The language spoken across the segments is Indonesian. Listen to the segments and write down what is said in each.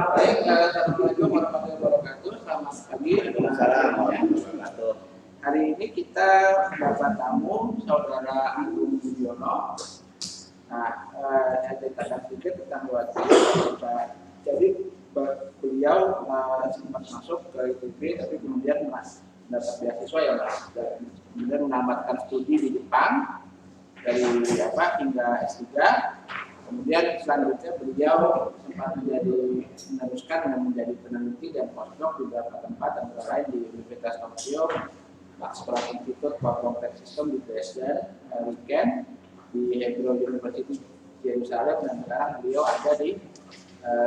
Baik, Assalamualaikum warahmatullahi wabarakatuh. Selamat pagi. Assalamualaikum. Hari ini kita mendapat tamu saudara Agung Budiono. Nah, saya ceritakan sedikit tentang Wati. Jadi beliau sempat masuk ke ITB, tapi kemudian mendapat beasiswa ya Mas. Dan kemudian menamatkan studi di Jepang dari hingga S3. Kemudian selanjutnya beliau sempat meneruskan dengan menjadi peneliti dan postdoc di beberapa tempat, antara lain di Universitas Tokyo, Maxwell Institute for Complex System di Dresden, Weekend di Hebrew University Yerusalem, dan sekarang beliau ada di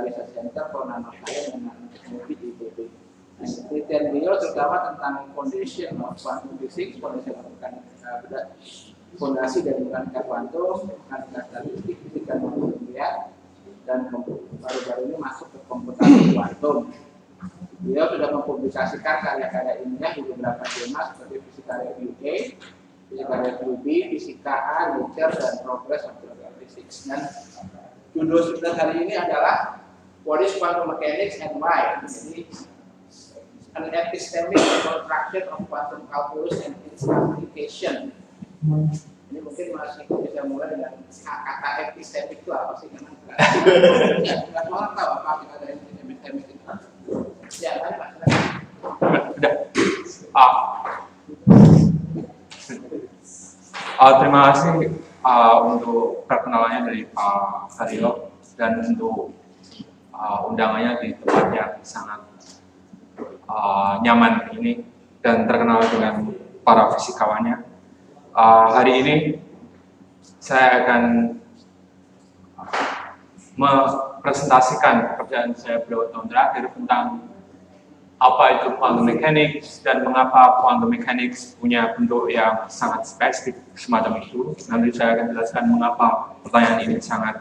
Research Center for Nanoscience dan Nanotechnology di ITB. Nah, penelitian beliau terutama tentang foundation of quantum physics, fondasi dari mekanika kuantum, mekanika statistik, fisika nuklir, dan baru-baru ini masuk ke komputasi kuantum. Beliau sudah mempublikasikan karya-karya ilmiah di beberapa jurnal seperti Fisika Review A, Fisika Review B, Fisika A, Nature, dan Progress of Physics. Dan judul sudah hari ini adalah What is Quantum Mechanics and Why? Jadi, an epistemic construction of quantum calculus and its application. Ini mungkin masih bisa mulai dengan kata epistemik itu apa sih? Karena nggak orang tahu apa kata epistemik itu. Ya, tadi Mas. Terima kasih untuk perkenalannya dari Pak Haryo dan untuk undangannya di tempat yang sangat nyaman ini dan terkenal dengan para fisikawannya. Hari ini saya akan mempresentasikan pekerjaan saya beberapa tahun terakhir tentang apa itu quantum mechanics dan mengapa quantum mechanics punya bentuk yang sangat spesifik semacam itu. Nanti saya akan jelaskan mengapa pertanyaan ini sangat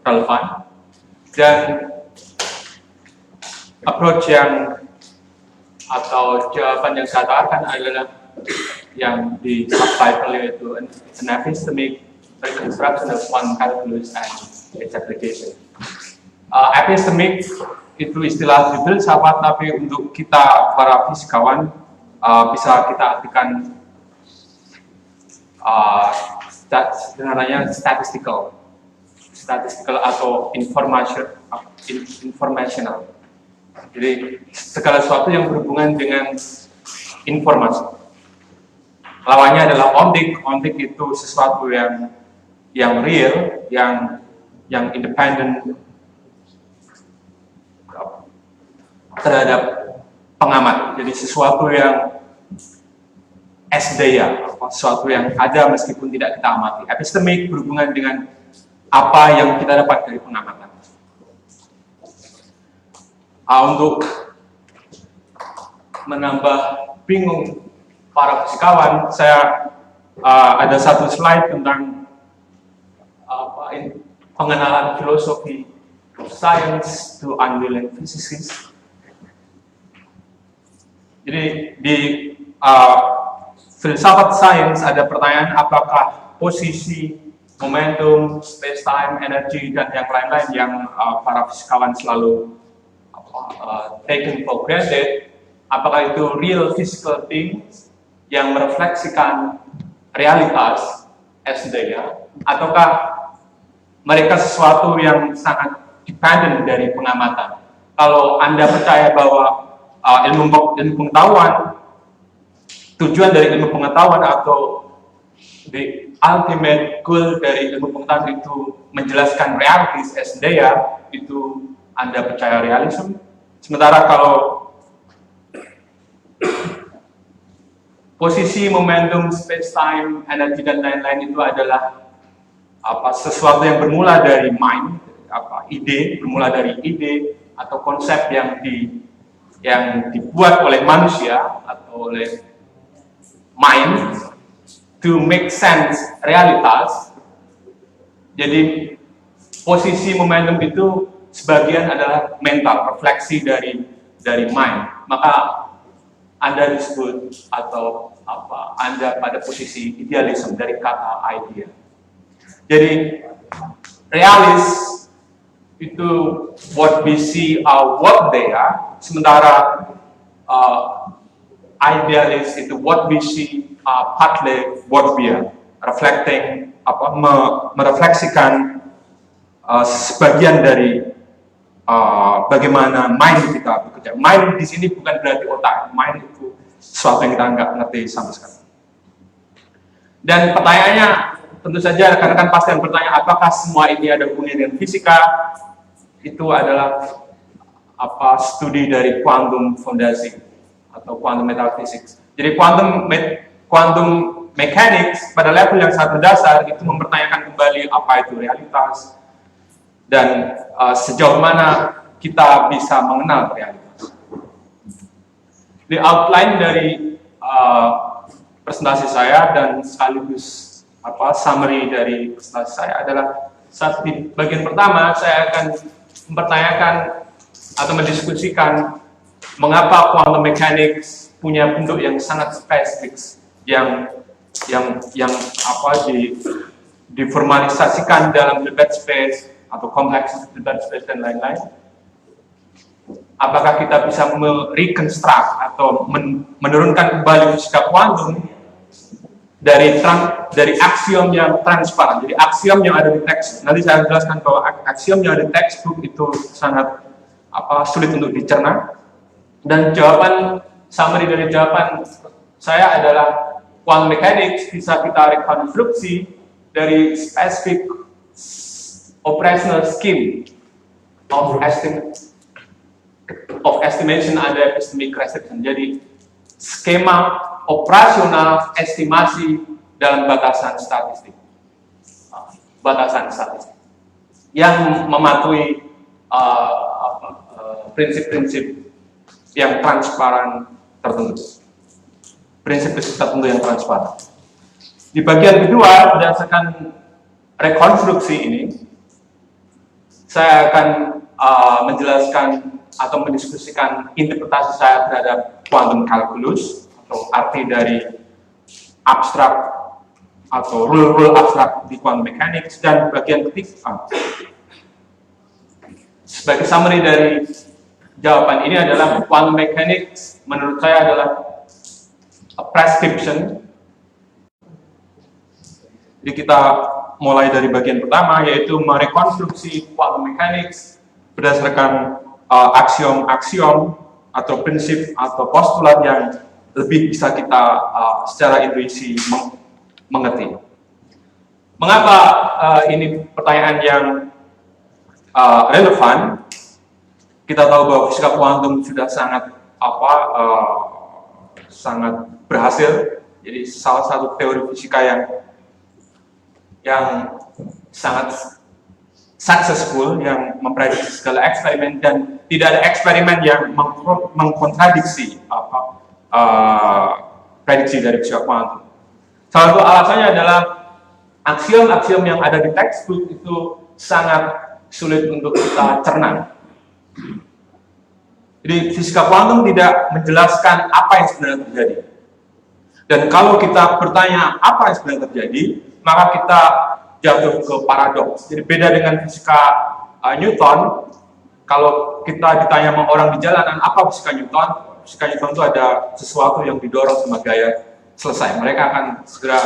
relevan, dan approach yang atau jawaban yang saya tawarkan adalah yang di subtitle yaitu an epistemic reconstruction of quantum calculus and its application. Epistemic itu istilah filsafat, tapi untuk kita para fisikawan bisa kita artikan sebenarnya statistical atau informational. Jadi segala sesuatu yang berhubungan dengan informasi. Lawannya adalah ontic. Ontic itu sesuatu yang real, yang independen terhadap pengamat. Jadi sesuatu yang esdeia, sesuatu yang ada meskipun tidak kita amati. Epistemik berhubungan dengan apa yang kita dapat dari pengamatan. Untuk menambah bingung para fisikawan, saya ada satu slide tentang pengenalan filosofi science to unwilling physicists. Jadi di filsafat sains ada pertanyaan apakah posisi, momentum, space-time, energi, dan yang lain-lain yang para fisikawan selalu taken for granted, apakah itu real physical things yang merefleksikan realitas esdeia, ataukah mereka sesuatu yang sangat dependent dari pengamatan. Kalau Anda percaya bahwa ilmu pengetahuan, tujuan dari ilmu pengetahuan atau the ultimate goal dari ilmu pengetahuan itu menjelaskan realitas esdeia, itu Anda percaya realisme. Sementara kalau posisi, momentum, space-time, energi, dan lain-lain itu adalah sesuatu yang bermula dari mind, bermula dari ide atau konsep yang dibuat oleh manusia atau oleh mind to make sense realitas. Jadi posisi momentum itu sebagian adalah mental, refleksi dari mind. Maka Anda disebut atau Anda pada posisi idealisme dari kata idea. Jadi realis itu what we see are what they are, sementara idealist itu what we see are partly what we are, reflecting merefleksikan sebagian dari bagaimana mind kita bekerja. Mind di sini bukan berarti otak, mind itu sesuatu yang kita nggak ngerti sama sekali. Dan pertanyaannya tentu saja rekan-rekan pasti yang bertanya, apakah semua ini ada hubungannya dengan fisika? Itu adalah studi dari quantum fondasi atau quantum metaphysics. Jadi quantum mechanics pada level yang sangat mendasar itu mempertanyakan kembali apa itu realitas dan sejauh mana kita bisa mengenal realitas. Di outline dari presentasi saya dan sekaligus summary dari presentasi saya adalah di bagian pertama saya akan mempertanyakan atau mendiskusikan mengapa quantum mechanics punya bentuk yang sangat spesifik yang diformalisasikan dalam debate space atau kompleks debate space dan lain-lain. Apakah kita bisa mereconstruct atau menurunkan kembali fisika kuantum dari aksiom yang transparan. Jadi aksiom yang ada di teks, nanti saya jelaskan bahwa aksiom yang ada di textbook itu sangat sulit untuk dicerna. Dan jawaban summary dari jawaban saya adalah quantum mechanics bisa kita rekonstruksi dari specific operational scheme of estimation under epistemic restriction. Jadi skema operasional estimasi dalam batasan statistik, yang mematuhi prinsip-prinsip yang transparan tertentu, prinsip-prinsip tertentu yang transparan. Di bagian kedua, berdasarkan rekonstruksi ini, saya akan menjelaskan atau mendiskusikan interpretasi saya terhadap quantum calculus atau arti dari abstrak atau rule-rule abstrak di quantum mechanics, dan bagian ketiga sebagai summary dari jawaban ini adalah quantum mechanics menurut saya adalah a prescription. Jadi kita mulai dari bagian pertama, yaitu merekonstruksi quantum mechanics berdasarkan aksiom-aksiom atau prinsip atau postulat yang lebih bisa kita secara intuisi mengerti. Mengapa ini pertanyaan yang relevan? Kita tahu bahwa fisika kuantum sudah sangat sangat berhasil. Jadi salah satu teori fisika yang sangat successful, yang memprediksi segala eksperimen, dan tidak ada eksperimen yang mengkontradiksi prediksi dari fisika kuantum. Salah satu alasannya adalah aksiom-aksiom yang ada di textbook itu sangat sulit untuk kita cerna. Jadi fisika kuantum tidak menjelaskan apa yang sebenarnya terjadi. Dan kalau kita bertanya apa yang sebenarnya terjadi, maka kita jatuh ke paradoks. Jadi beda dengan fisika Newton, kalau kita ditanya sama orang di jalanan apa fisika Newton itu ada sesuatu yang didorong sama gaya selesai. Mereka akan segera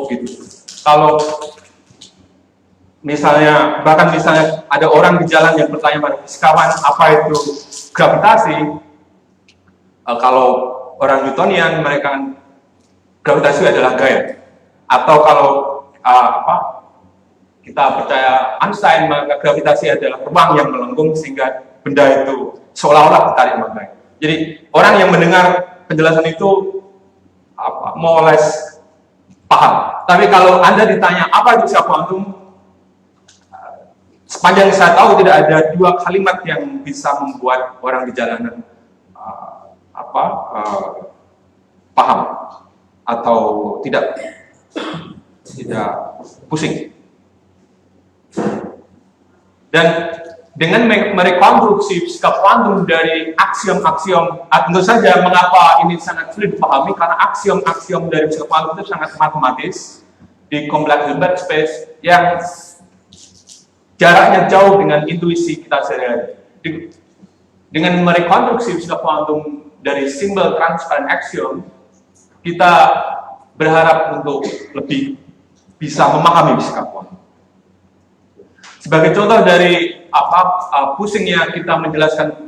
gitu. Kalau misalnya ada orang di jalan yang bertanya pada fisikawan apa itu gravitasi, kalau orang Newtonian mereka gravitasi adalah gaya. Atau kalau kita percaya Einstein, maka gravitasi adalah ruang yang melengkung sehingga benda itu seolah-olah ditarik magnet. Jadi orang yang mendengar penjelasan itu more or less paham. Tapi kalau Anda ditanya apa itu fisika kuantum, sepanjang saya tahu tidak ada dua kalimat yang bisa membuat orang di jalanan paham atau tidak pusing. Dan dengan merekonstruksi fisika kuantum dari aksiom-aksiom, tentu saja mengapa ini sangat sulit dipahami, karena aksiom-aksiom dari fisika kuantum itu sangat matematis di kompleks debate space yang jaraknya jauh dengan intuisi kita sehari-hari. Dengan merekonstruksi fisika kuantum dari simbol transparent axiom, kita berharap untuk lebih bisa memahami fisika kuantum. Sebagai contoh dari pusingnya kita menjelaskan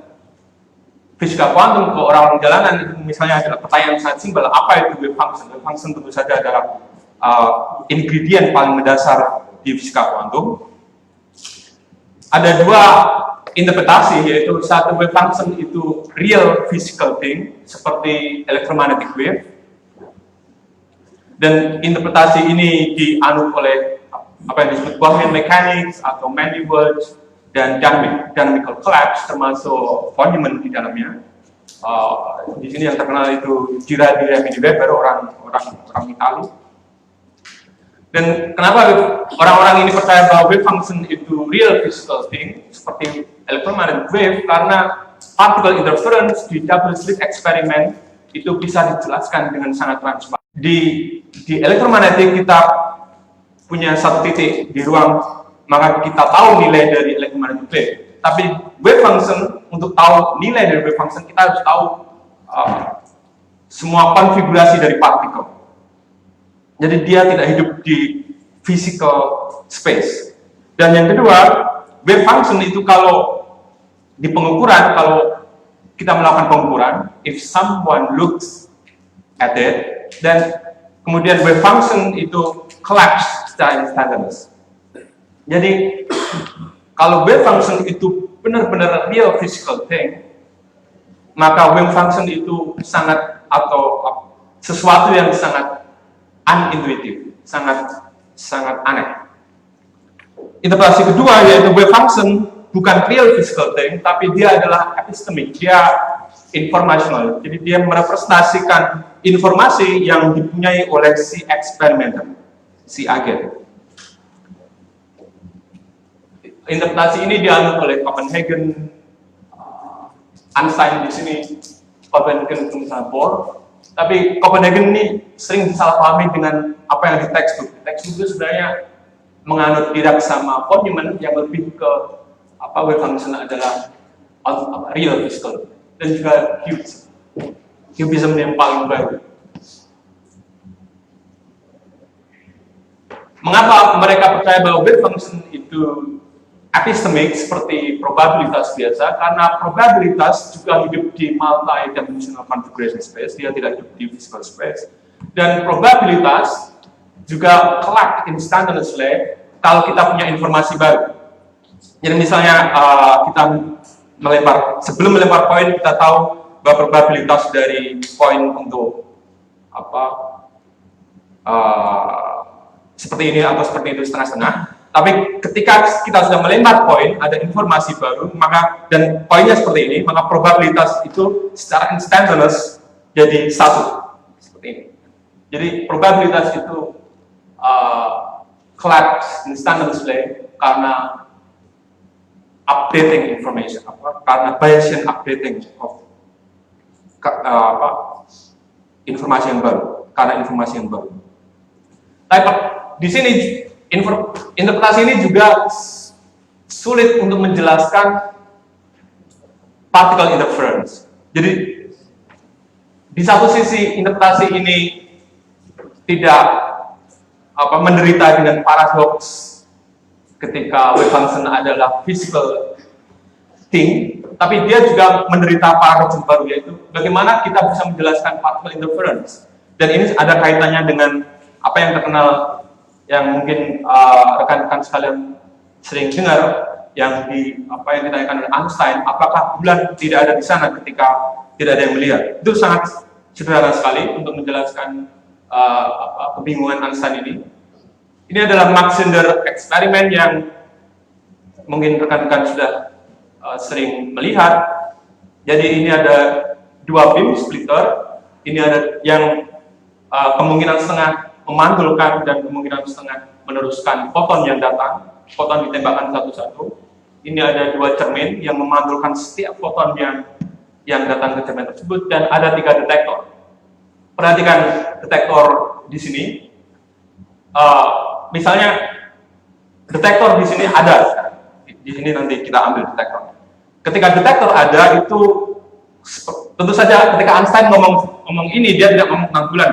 fisika kuantum ke orang-orang jalanan, misalnya adalah pertanyaan sangat simpel, apa itu wave function? Wave function tentu saja adalah ingredient paling mendasar di fisika kuantum. Ada dua interpretasi, yaitu satu, wave function itu real physical thing seperti electromagnetic wave, dan interpretasi ini dianut oleh apa yang disebut Bohmian mechanics atau Mandy Walsh dan dynamical collapse, termasuk Feynman di dalamnya. Di sini yang terkenal itu Girardi dan Mini Weber, orang Italia. Dan kenapa orang-orang ini percaya bahwa wave function itu real physical thing seperti electromagnetic wave? Karena particle interference di double slit eksperimen itu bisa dijelaskan dengan sangat transparan. Di elektromagnetik kita punya satu titik di ruang, maka kita tahu nilai dari electromagnetic wave. Tapi wave function, untuk tahu nilai dari wave function, kita harus tahu semua konfigurasi dari partikel. Jadi dia tidak hidup di physical space. Dan yang kedua, wave function itu kalau di pengukuran, kalau kita melakukan pengukuran, if someone looks at it, dan kemudian wave function itu collapse secara instantaneous. Jadi kalau wave function itu benar-benar real physical thing, maka wave function itu sangat atau sesuatu yang sangat unintuitif, sangat aneh. Interpretasi kedua yaitu wave function bukan real physical thing, tapi dia adalah epistemic, dia informational. Jadi dia merepresentasikan informasi yang dipunyai oleh si eksperimenter, si agen. Interpretasi ini dianut oleh Copenhagen, Einstein di sini, Copenhagen misalnya Bohr. Tapi Copenhagen ini sering disalahpahami dengan apa yang di textbook. Textbook itu sebenarnya menganut Dirac sama Feynman yang lebih ke wave function adalah real physical, dan juga Huggesism yang paling baru. Mengapa mereka percaya bahwa wave function itu epistemic seperti probabilitas biasa? Karena probabilitas juga hidup di multi-dimensional configuration space, dia tidak hidup di physical space. Dan probabilitas juga collect instantaneously kalau kita punya informasi baru. Jadi misalnya kita sebelum melempar koin, kita tahu bahwa probabilitas dari koin untuk seperti ini atau seperti itu setengah-setengah. Tapi ketika kita sudah melempar koin, ada informasi baru, dan koinnya seperti ini, maka probabilitas itu secara instantaneous jadi 1, seperti ini. Jadi probabilitas itu collapse instantaneously karena updating information, karena Bayesian updating of informasi yang baru, karena informasi yang baru. Tapi di sini interpretasi ini juga sulit untuk menjelaskan particle interference. Jadi di satu sisi interpretasi ini tidak menderita dengan paradoks ketika wave function adalah physical thing, tapi dia juga menderita paradoks yang baru, yaitu bagaimana kita bisa menjelaskan particle interference. Dan ini ada kaitannya dengan apa yang terkenal, yang mungkin rekan-rekan sekalian sering dengar, yang ditanyakan oleh Einstein, apakah bulan tidak ada di sana ketika tidak ada yang melihat. Itu sangat sederhana sekali untuk menjelaskan kebingungan Einstein ini. Ini adalah Mach-Zehnder eksperimen yang mungkin rekan-rekan sudah sering melihat. Jadi ini ada dua beam splitter, ini ada yang kemungkinan setengah memantulkan dan kemungkinan setengah meneruskan foton yang datang. Foton ditembakkan satu-satu. Ini ada dua cermin yang memantulkan setiap foton yang datang ke cermin tersebut, dan ada 3 detektor. Perhatikan detektor di sini. Misalnya detektor di sini ada. Di sini nanti kita ambil detektor. Ketika detektor ada itu tentu saja ketika Einstein ngomong ini dia tidak ngomong tentang bulan.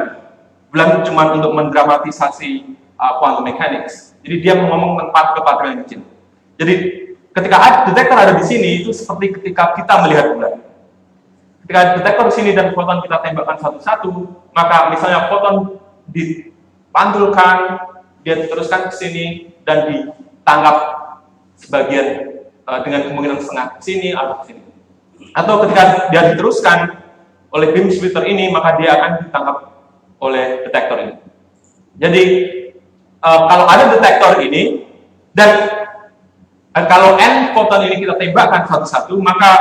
Bulan cuma untuk mendramatisasi quantum mechanics. Jadi dia ngomong tentang partikel-partikel yang kecil. Jadi ketika detektor ada di sini itu seperti ketika kita melihat bulan. Ketika detektor di sini dan foton kita tembakkan satu-satu, maka misalnya foton dipantulkan, dia diteruskan ke sini dan ditangkap sebagian dengan kemungkinan setengah ke sini atau ke sini. Atau ketika dia diteruskan oleh beam splitter ini, maka dia akan ditangkap oleh detektor ini. Jadi kalau ada detektor ini dan kalau n foton ini kita tembakkan satu-satu, maka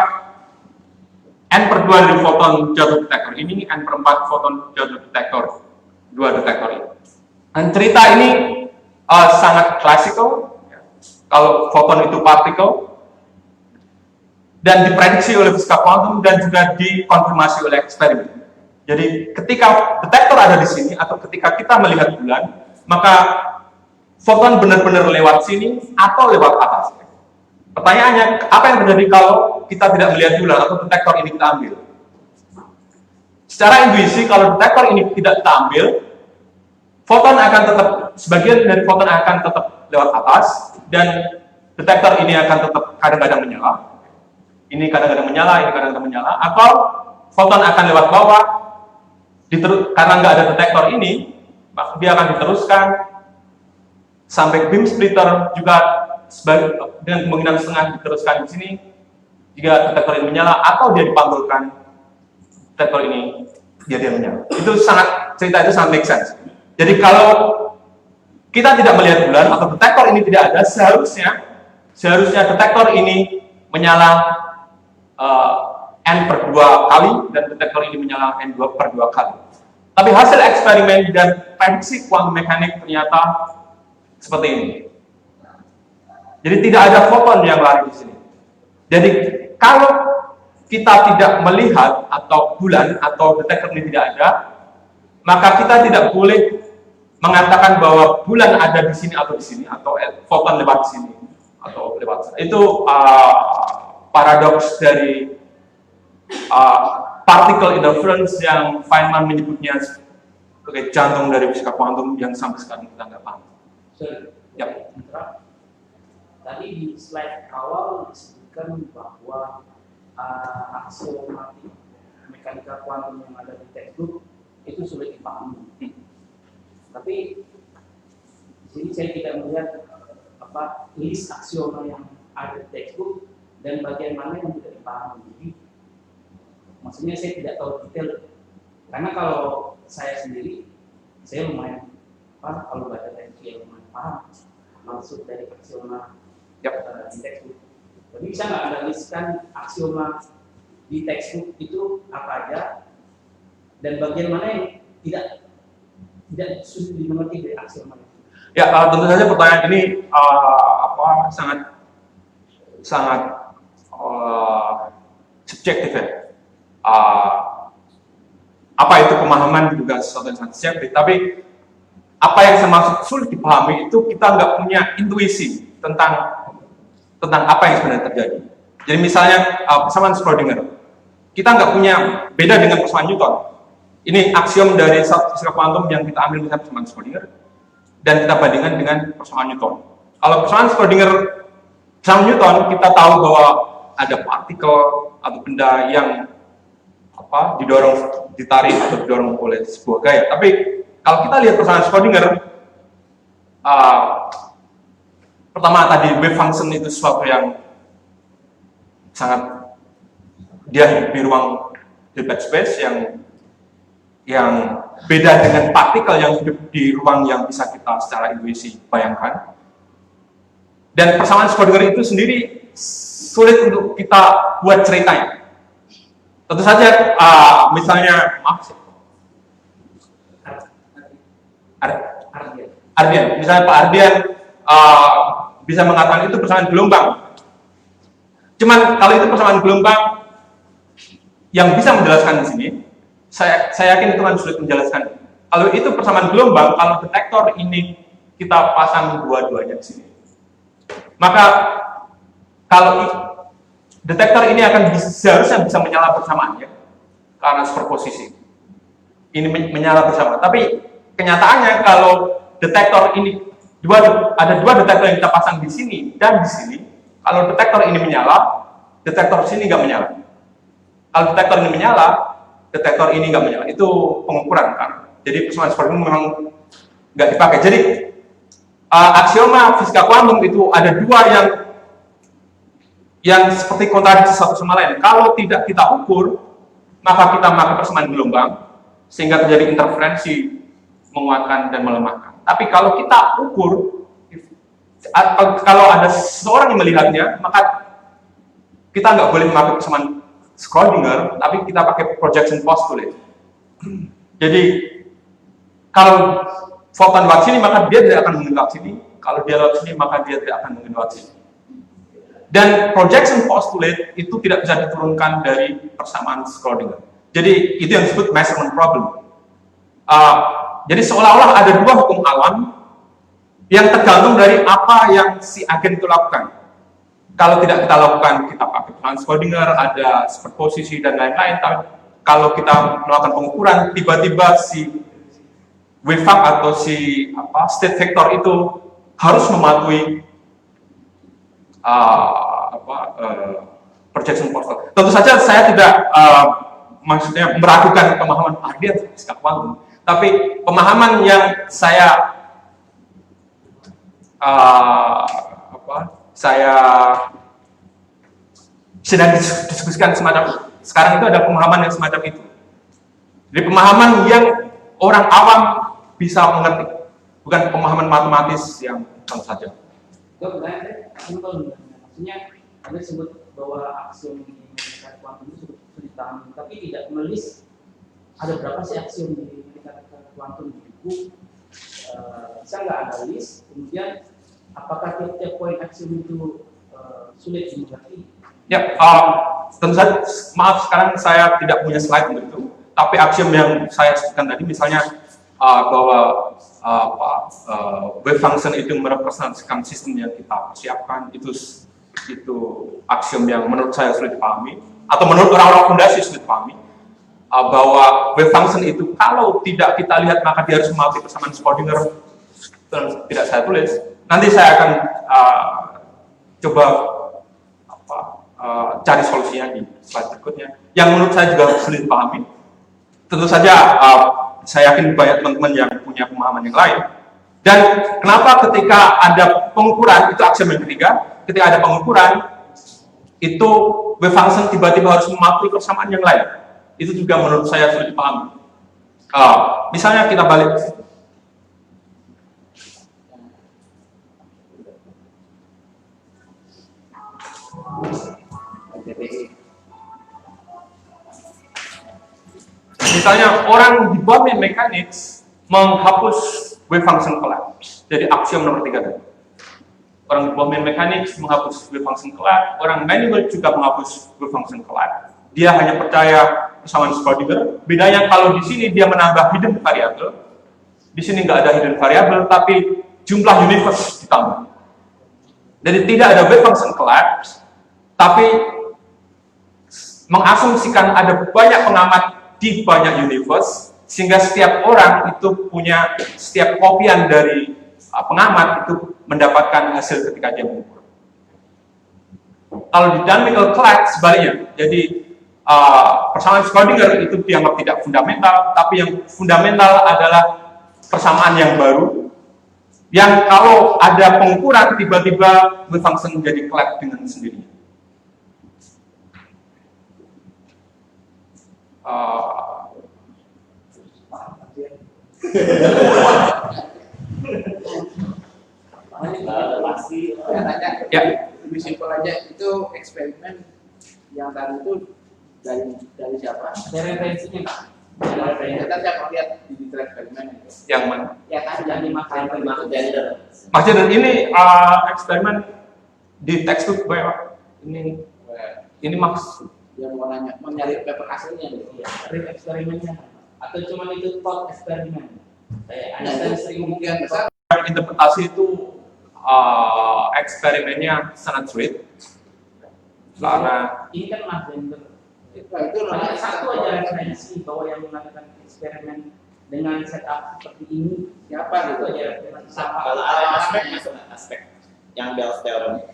n/2 dari foton jatuh detektor ini, n/4 foton jatuh detektor dua detektor ini. Dan cerita ini sangat klasikal. Kalau foton itu partikel dan diprediksi oleh fisika kuantum dan juga dikonfirmasi oleh eksperimen. Jadi ketika detektor ada di sini atau ketika kita melihat bulan, maka foton benar-benar lewat sini atau lewat atas. Pertanyaannya, apa yang terjadi kalau kita tidak melihat bulan atau detektor ini kita ambil? Secara intuisi, kalau detektor ini tidak kita ambil, foton akan tetap, sebagian dari foton akan tetap lewat atas, dan detektor ini akan tetap kadang-kadang menyala. Ini kadang-kadang menyala, ini kadang-kadang menyala, atau foton akan lewat bawah, karena nggak ada detektor ini, maka dia akan diteruskan sampai beam splitter juga dengan kemungkinan setengah diteruskan di sini jika detektor ini menyala, atau dia dipantulkan detektor ini dia menyala. Itu cerita itu sangat make sense. Jadi kalau kita tidak melihat bulan atau detektor ini tidak ada, seharusnya detektor ini menyala n/2 kali dan detektor ini menyala n/2 kali. Tapi hasil eksperimen dan prediksi kuantum mekanik ternyata seperti ini. Jadi tidak ada foton yang lari di sini. Jadi kalau kita tidak melihat atau bulan atau detektor ini tidak ada, maka kita tidak boleh mengatakan bahwa bulan ada di sini atau foton lewat sini atau lewat sana. Itu paradoks dari particle interference yang Feynman menyebutnya sebagai jantung dari fisika kuantum yang sampai sekarang kita nggak paham. Ya. Tadi di slide awal disebutkan bahwa aksiomatik mekanika kuantum yang ada di textbook itu sulit dipahami. Tapi di sini saya tidak melihat list aksioma yang ada di textbook dan bagian mana yang tidak dipahami. Jadi maksudnya saya tidak tahu detail, karena kalau saya sendiri, saya lumayan kalau baca textbook ya lumayan paham maksud dari aksioma di textbook. Tapi bisa nggak Anda listkan aksioma di textbook itu apa aja dan bagian mana yang tidak sulit dimengerti dari aksioma itu? Ya, tentu saja pertanyaan ini sangat subjektif ya. Apa itu pemahaman juga sesuatu yang sangat subjektif, tapi apa yang saya maksud sulit dipahami itu kita nggak punya intuisi tentang apa yang sebenarnya terjadi. Jadi misalnya persamaan Schrödinger, kita nggak punya beda dengan persamaan Newton. Ini aksiom dari fisika kuantum yang kita ambil misalnya persamaan Schrödinger dan kita bandingkan dengan persamaan Newton. Kalau persamaan Schrödinger, persamaan Newton, kita tahu bahwa ada partikel atau benda yang ditarik atau didorong oleh sebuah gaya. Tapi kalau kita lihat persamaan Schrödinger, pertama tadi wave function itu sesuatu yang sangat, dia hidup di ruang Hilbert space yang beda dengan partikel yang hidup di ruang yang bisa kita secara intuisi bayangkan. Dan persamaan Schrödinger itu sendiri sulit untuk kita buat ceritanya. Tentu saja, misalnya, Ardian, misalnya Pak Ardian bisa mengatakan itu persamaan gelombang. Cuman kalau itu persamaan gelombang yang bisa menjelaskan di sini, saya yakin itu kan sulit menjelaskan. Kalau itu persamaan gelombang, kalau detektor ini kita pasang dua-duanya di sini, maka kalau detektor ini akan seharusnya bisa menyala bersamaan ya, karena superposisi. Ini menyala bersama. Tapi kenyataannya kalau detektor ini ada dua detektor yang kita pasang di sini dan di sini. Kalau detektor ini menyala, detektor sini nggak menyala. Kalau detektor ini menyala, detektor ini nggak menyala. Itu pengukuran kan. Jadi persamaan seperti itu memang nggak dipakai. Jadi aksioma fisika kuantum itu ada dua yang seperti kontradiksi satu sama lain. Kalau tidak kita ukur, maka kita memakai persamaan gelombang sehingga terjadi interferensi menguatkan dan melemahkan. Tapi kalau kita ukur, kalau ada seseorang yang melihatnya, maka kita nggak boleh memakai persamaan Schrödinger, tapi kita pakai projection postulate. Jadi kalau foton lewat sini, maka dia tidak akan mungkin lewat sini. Kalau dia lewat sini, maka dia tidak akan mungkin lewat sini. Dan projection postulate itu tidak bisa diturunkan dari persamaan Schrödinger. Jadi itu yang disebut measurement problem. Jadi seolah-olah ada dua hukum alam yang tergantung dari apa yang si agen itu lakukan. Kalau tidak kita lakukan, kita pakai persamaan Schrödinger, ada superposisi dan lain-lain. Tapi kalau kita melakukan pengukuran, tiba-tiba si wave atau si state vector itu harus mematuhi projection postulate. Tentu saja saya tidak maksudnya meragukan pemahaman Pak Ardian fisika kuantum, tapi pemahaman yang saya sedang diskusikan semacam sekarang itu ada pemahaman yang semacam itu. Jadi pemahaman yang orang awam bisa mengerti, bukan pemahaman matematis yang tentu saja. Maksudnya Anda sebut bahwa aksiom di mekanika kuantum itu sudah dipahami, tapi tidak menulis ada berapa sih aksiom di mekanika kuantum di buku. Bisa nggak analis, kemudian apakah tiap-tiap poin aksiom itu sulit dimengerti? Ya, tentu saja, maaf sekarang saya tidak punya slide untuk itu, tapi aksiom yang saya sebutkan tadi misalnya bahwa wave function itu merepresentasikan sistem yang kita persiapkan, itu aksiom yang menurut saya sulit dipahami, atau menurut orang-orang fondasi sulit dipahami, bahwa wave function itu kalau tidak kita lihat maka dia harus mematuhi persamaan Schrödinger. Tidak saya tulis, nanti saya akan coba cari solusinya di slide berikutnya, yang menurut saya juga sulit dipahami. Tentu saja saya yakin banyak teman-teman yang punya pemahaman yang lain. Dan kenapa ketika ada pengukuran, itu aksiom yang ketiga, ketika ada pengukuran, itu wave function tiba-tiba harus mematuhi persamaan yang lain. Itu juga menurut saya sulit dipahami. Misalnya kita balik. Misalnya orang di Bohrmann mechanics menghapus wave function collapse. Jadi aksiom nomor 3 tadi. Orang di Bohrmann mechanics menghapus wave function collapse, orang Manuel juga menghapus wave function collapse. Dia hanya percaya persamaan Schrödinger. Bedanya kalau di sini dia menambah hidden variable, di sini nggak ada hidden variable, tapi jumlah universe ditambah. Jadi tidak ada wave function collapse, tapi mengasumsikan ada banyak pengamat di banyak universe, sehingga setiap orang itu punya, setiap kopian dari pengamat itu mendapatkan hasil ketika dia mengukur. Kalau di dynamical collapse sebaliknya, jadi persamaan Schrödinger itu dianggap tidak fundamental, tapi yang fundamental adalah persamaan yang baru, yang kalau ada pengukuran tiba-tiba wave function menjadi collapse dengan sendirinya. Pasti. Saya tanya, Ya. lebih simpel aja, itu eksperimen yang tadi itu dari siapa? Referensinya Pak. Kita siapa lihat di detail eksperimen itu? Yang mana? Ya kan jadi makan Gender. Mas Jaden, ini eksperimen di textbook Pak. Ini Max. Yang mau nyari paper hasilnya gitu. ya, real eksperimennya atau cuma itu thought eksperimen. Anda sering Kemungkinan besar Interpretasi itu eksperimennya sangat sulit. Karena ini kan Mas Zender. Nah, itu Hanya namanya satu aja referensi bahwa yang melakukan eksperimen dengan setup seperti ini siapa itu gitu. aja referensi siapa. Kalau ada aspek masuk nggak? Aspek yang Bell's theorem.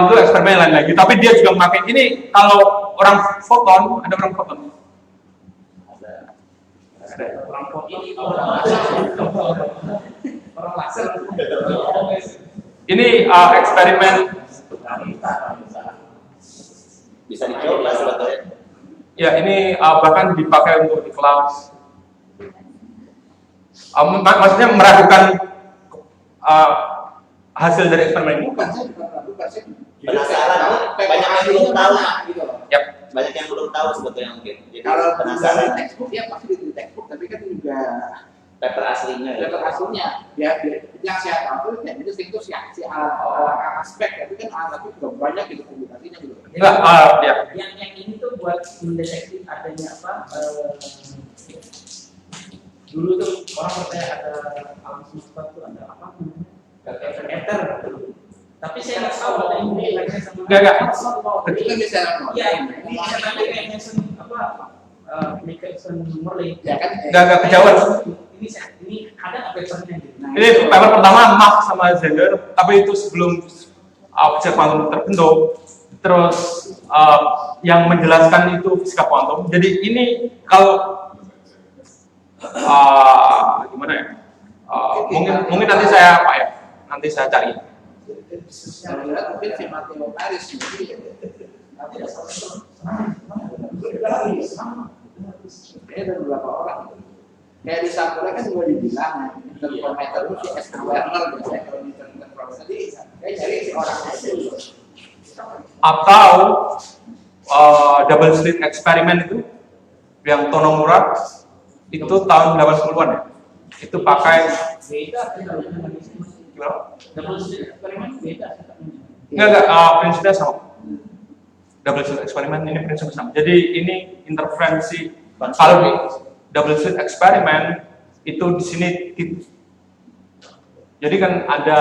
itu eksperimen lain lagi, tapi dia juga memakai ini. Kalau orang foton, ada orang foton. Ada. Orang kok ini orang laser. Ini eksperimen. Bisa dicoba sebetulnya. Ya, ini bahkan dipakai untuk di kelas. Maksudnya meragukan hasil dari eksperimen ini. Bukan sih. Penasaran, banyak yang belum tahu. Gitu. Yap. Banyak yang belum tahu sebetulnya mungkin. Jadi Kalau penasaran di textbook ya pasti di textbook, tapi kan juga paper aslinya ya. paper hasilnya. Ya, yang saya tahu itu itu si aspek, tapi kan tapi juga banyak gitu publikasinya gitu. Enggak, ya. Yang ini tuh buat mendeteksi adanya apa? Dulu tuh orang percaya ada alam semesta tuh ada apa? Ether. Tapi saya nggak tahu ada ini lagi sama. Enggak. Itu kan bisa Iya, ini katanya kayak Mason apa? Mason Morley. ya kan Enggak kejauhan. Ini ada nggak papernya gitu? Nah, Ini paper pertama Mach sama Zender, tapi itu sebelum objek kuantum terbentuk. Terus yang menjelaskan itu fisika kuantum. Jadi ini kalau gimana ya? Mungkin nanti saya apa ya? Nanti saya cari. Yang jelas mungkin si Matteo Paris jadi ada beberapa orang kayak di Sampurna kan juga dibilang interferometer itu si S. Werner biasanya kalau di interferometer jadi kayak cari si orang itu Atau double slit eksperimen itu yang Tonomura itu tahun 80-an ya. Itu pakai beda dengan gimana? double slit eksperimen beda. Enggak, prinsipnya sama. Double slit eksperimen ini prinsipnya sama. Jadi ini interferensi. Kalau di double slit eksperimen itu di sini jadi kan ada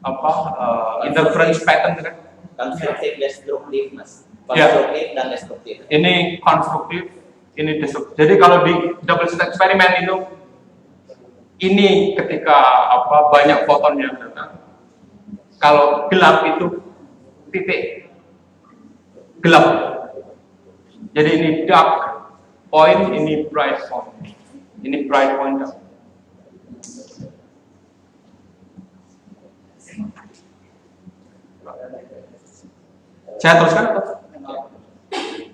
apa interference pattern kan? Konstruktif, destruktif, mas. Ya. Konstruktif dan destruktif. Ini konstruktif, ini destruktif. Jadi kalau di double slit eksperimen itu ini ketika apa banyak foton yang datang. Kalau gelap itu titik gelap. Jadi ini dark point, ini bright point. Ini bright point. Saya teruskan atau?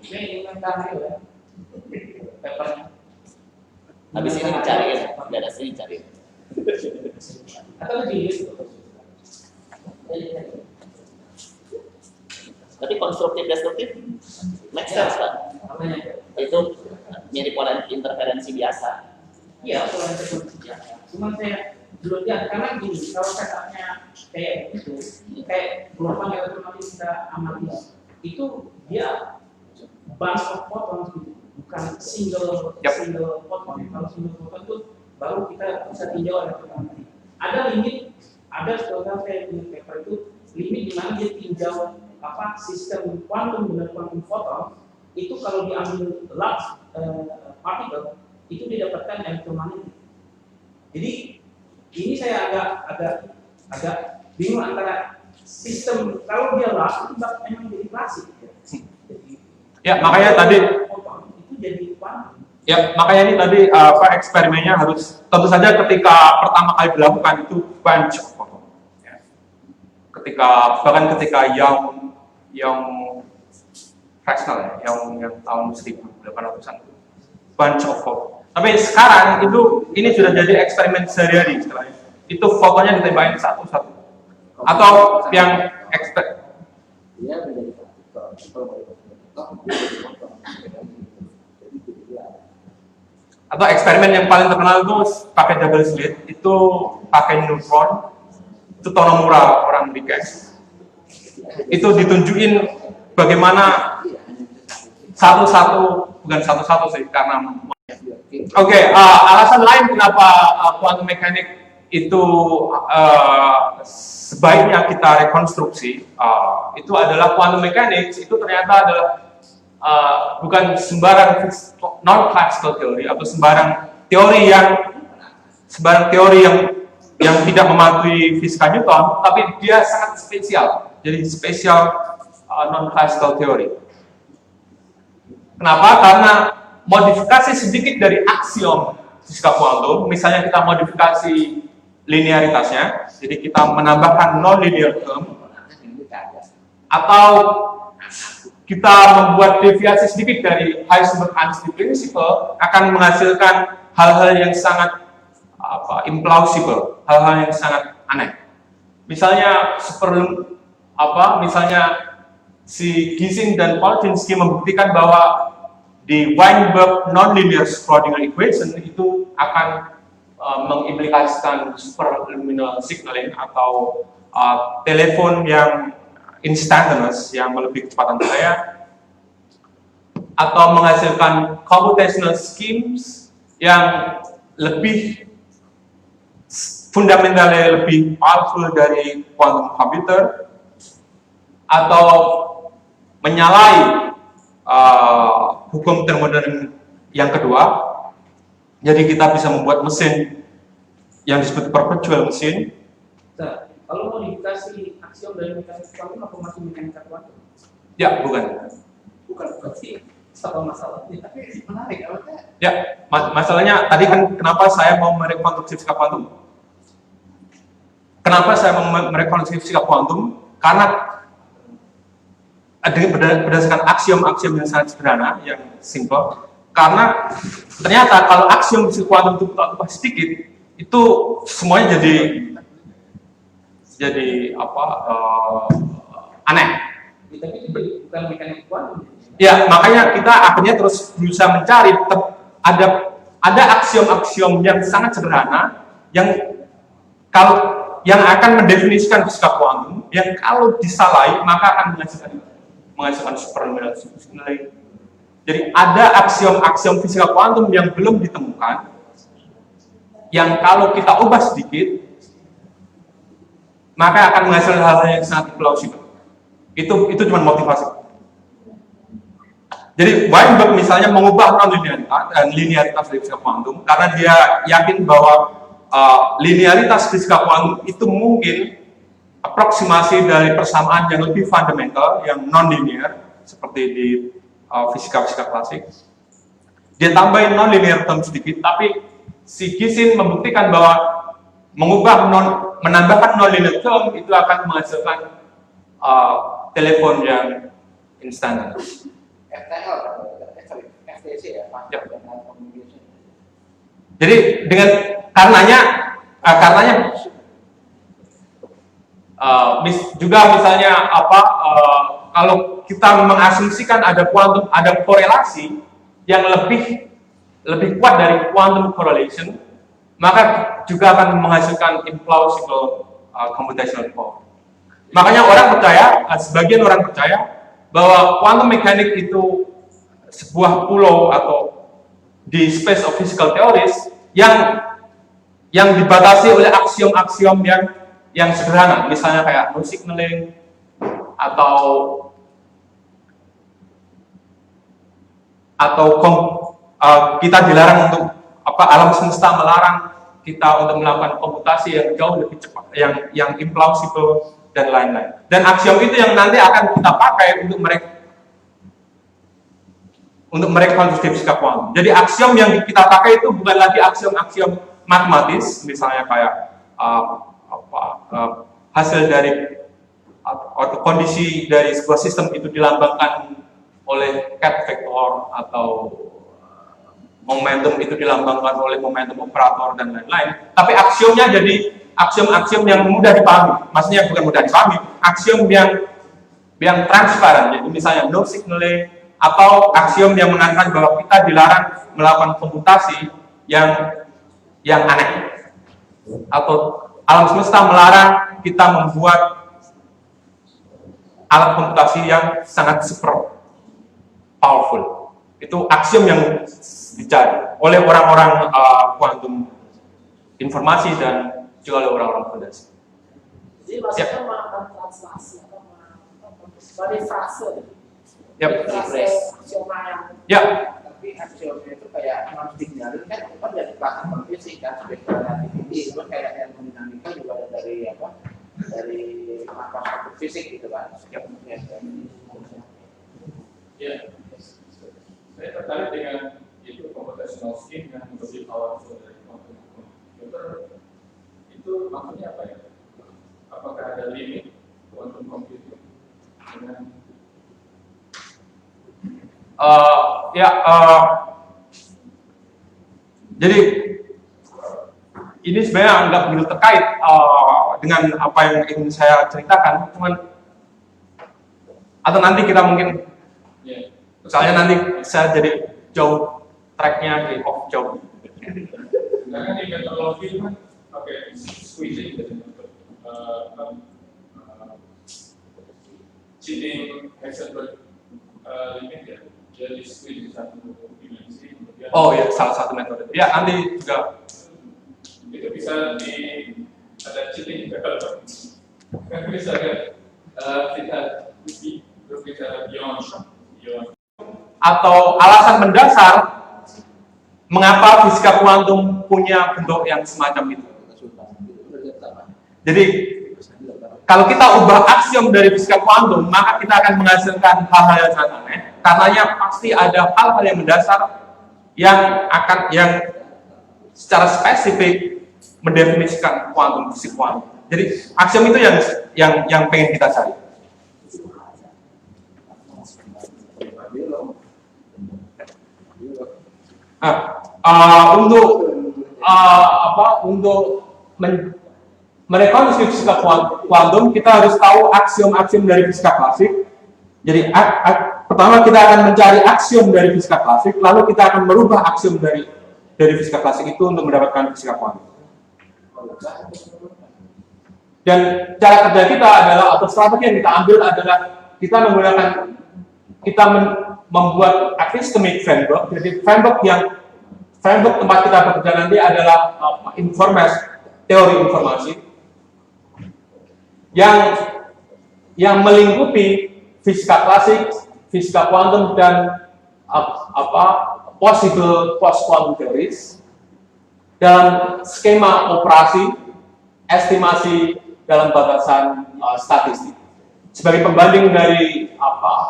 Ini inventario ya. Papernya. Habis ini dicariin, nggak ada sini dicariin. Atau di Tapi konstruktif destruktif make sense pak. Itu mirip pola interferensi biasa. Iya, kalau interferensi biasa. Cuma saya belum lihat karena gini, kalau setupnya kayak gitu, kayak gelombang elektromagnetik kita amati, itu dia bunch of photons gitu, bukan single photon. Kalau single photon itu baru kita bisa tinjau elektromagnetik. Ada limit, ada setelah saya punya paper itu limit di mana dia tinjau apa sistem kuantum dengan kuantum foton itu kalau diambil large particle itu didapatkan elektromagnetik. Jadi ini saya agak bingung antara sistem kalau dia large itu memang jadi klasik. Ya makanya tadi. Itu jadi kuantum. Ya makanya ini tadi apa eksperimennya harus tentu saja ketika pertama kali dilakukan itu bunch of photon. Ya. Bahkan ketika yang fractional ya, yang tahun 1800-an bunch of photon. Tapi sekarang ini sudah jadi eksperimen sehari-hari istilahnya. Itu fotonya ditembakin satu-satu. Atau yang dia menjadi atau eksperimen yang paling terkenal itu pakai double slit, itu pakai neutron, itu Tonomura orang di CAS. Itu ditunjukin bagaimana bukan satu-satu sih karena alasan lain kenapa quantum mechanics itu sebaiknya kita rekonstruksi itu adalah quantum mechanics itu ternyata adalah bukan sembarang non-classical theory atau sembarang teori yang tidak mematuhi fisika Newton, tapi dia sangat spesial. Jadi spesial non-classical theory. Kenapa? Karena modifikasi sedikit dari aksiom fisika kuantum, misalnya kita modifikasi linearitasnya, jadi kita menambahkan non-linear term, atau kita membuat deviasi sedikit dari Heisenberg-Einstein principle akan menghasilkan hal-hal yang sangat implausible, hal-hal yang sangat aneh. Misalnya misalnya si Gisin dan Polchinski membuktikan bahwa di Weinberg nonlinear Schrödinger equation itu akan mengimplikasikan superluminal signaling atau telepon yang instantaneous yang melebihi kecepatan cahaya, atau menghasilkan computational schemes yang lebih fundamentalnya lebih powerful dari quantum computer, atau menyalahi hukum termodinamik yang kedua. Jadi kita bisa membuat mesin yang disebut perpetual mesin. Nah, kalau modifikasi aksiom dari mekanika kuantum apa masih mekanika kuantum? Ya, bukan. Bukan sih satu masalahnya. Tapi menarik, awalnya. Ya, masalahnya tadi kan kenapa saya mau merekonstruksi fisika kuantum? Kenapa saya mau merekonstruksi fisika kuantum? Karena berdasarkan aksiom-aksiom yang sangat sederhana, yang simple. Karena ternyata kalau aksiom fisika kuantum itu kita ubah sedikit, itu semuanya jadi aneh. Tapi itu bukan mekanika kuantum. Ya, makanya kita akhirnya terus berusaha mencari ada aksiom-aksiom yang sangat sederhana yang akan mendefinisikan fisika kuantum, yang kalau disalahi maka akan menghasilkan superluminal signaling. Jadi ada aksiom-aksiom fisika kuantum yang belum ditemukan, yang kalau kita ubah sedikit maka akan menghasilkan hal-hal yang sangat plausible. Itu cuma motivasi. Jadi Weinberg misalnya mengubah non-linearitas dan linearitas dari fisika kuantum karena dia yakin bahwa linearitas fisika kuantum itu mungkin aproksimasi dari persamaan yang lebih fundamental, yang non-linear seperti di fisika-fisika klasik. Dia tambahin non-linear term sedikit, tapi si Gisin membuktikan bahwa menambahkan non-linear term itu akan menghasilkan telepon yang instantaneous. FTC ya, communication. Jadi karenanya juga misalnya kalau kita mengasumsikan ada korelasi yang lebih kuat dari quantum correlation, maka juga akan menghasilkan implausible computational power. Makanya sebagian orang percaya bahwa quantum mechanics itu sebuah pulau atau di space of physical theories yang dibatasi oleh aksiom-aksiom yang sederhana, misalnya kayak no signaling atau kita dilarang untuk alam semesta melarang kita untuk melakukan komputasi yang jauh lebih cepat, yang implausible dan lain-lain. Dan aksiom itu yang nanti akan kita pakai untuk merekonstruksi fisika kuantum. Jadi aksiom yang kita pakai itu bukan lagi aksiom-aksiom matematis, misalnya kayak hasil dari atau kondisi dari sebuah sistem itu dilambangkan oleh ket vektor atau momentum itu dilambangkan oleh momentum operator dan lain-lain. Tapi aksiomnya jadi aksiom-aksiom yang mudah dipahami. Maksudnya bukan mudah dipahami, aksiom yang transparan. Jadi misalnya no signaling, atau aksiom yang mengatakan bahwa kita dilarang melakukan komputasi yang aneh, atau alam semesta melarang kita membuat alat komputasi yang sangat super powerful. Itu aksiom yang dicari oleh orang-orang kuantum informasi dan juga oleh orang-orang fondasi. Jadi maksudnya melakukan translasi atau sebagai frase. Yap. Frase aksioma yang Ya, Tapi aksiomnya itu kayak non signalin kan dari kelas fisik kan spektra relativity itu kayak yang dinamika juga ada dari apa? Dari makroskop fisik gitu kan. Yap. Ya, saya tertarik dengan itu computational scheme yang lebih powerful dari komputer. Itu maksudnya apa ya? Apakah ada limit quantum computing dengan jadi ini sebenarnya nggak begitu terkait dengan apa yang ingin saya ceritakan, cuman atau nanti kita mungkin, ya? misalnya nanti saya jadi jauh tracknya di off jauh. Karena kan di metodologi itu kan pakai squeezing gitu untuk cheating Heisenberg limit ya. Jadi squeeze di satu dimensi. Kemudian Oh ya, salah satu metode. Ya, nanti juga. itu bisa ada cheating kan bisa kan kita berbicara beyond. Atau alasan mendasar mengapa fisika kuantum punya bentuk yang semacam itu. Jadi kalau kita ubah aksiom dari fisika kuantum, maka kita akan menghasilkan hal-hal yang sangat aneh. Karenanya pasti ada hal-hal yang mendasar yang secara spesifik mendefinisikan kuantum, fisik kuantum. Jadi aksiom itu yang pengen kita cari. Untuk merekonstruksi fisika kuantum, kita harus tahu aksiom-aksiom dari fisika klasik. Jadi pertama kita akan mencari aksiom dari fisika klasik, lalu kita akan merubah aksiom dari fisika klasik itu untuk mendapatkan fisika kuantum. Dan cara kerja kita adalah, atau strategi yang kita ambil adalah kita membuat epistemic framework. Jadi framework tempat kita bekerja nanti adalah teori informasi yang melingkupi fisika klasik, fisika kuantum, dan possible post-quantum theories dalam skema operasi, estimasi dalam batasan statistik. Sebagai pembanding dari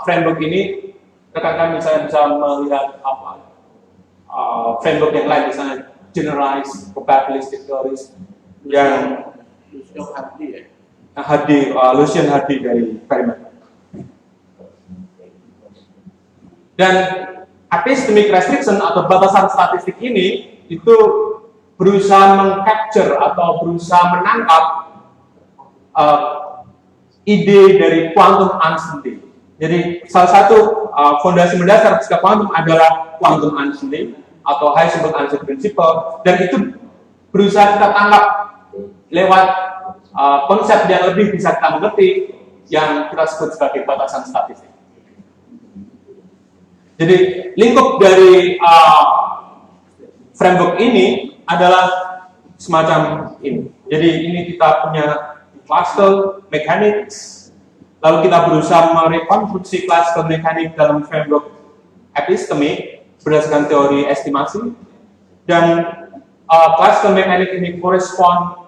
framework ini, rekan-rekan misalnya bisa melihat framework yang lain, misalnya generalized probabilistic theories yang Lucian Hardy dari Fermat. Dan epistemic restriction atau batasan statistik ini itu berusaha mengcapture atau berusaha menangkap ide dari quantum uncertainty. Jadi salah satu fondasi mendasar fisika kuantum adalah quantum uncertainty atau Heisenberg uncertainty principle, dan itu berusaha kita tangkap lewat konsep yang lebih bisa kita mengerti yang kita sebut sebagai batasan statistik. Jadi lingkup dari framework ini adalah semacam ini. Jadi ini kita punya classical mechanics, lalu kita berusaha merekonstruksi classical mechanics dalam framework epistemic berdasarkan teori estimasi, dan classical mechanics ini correspond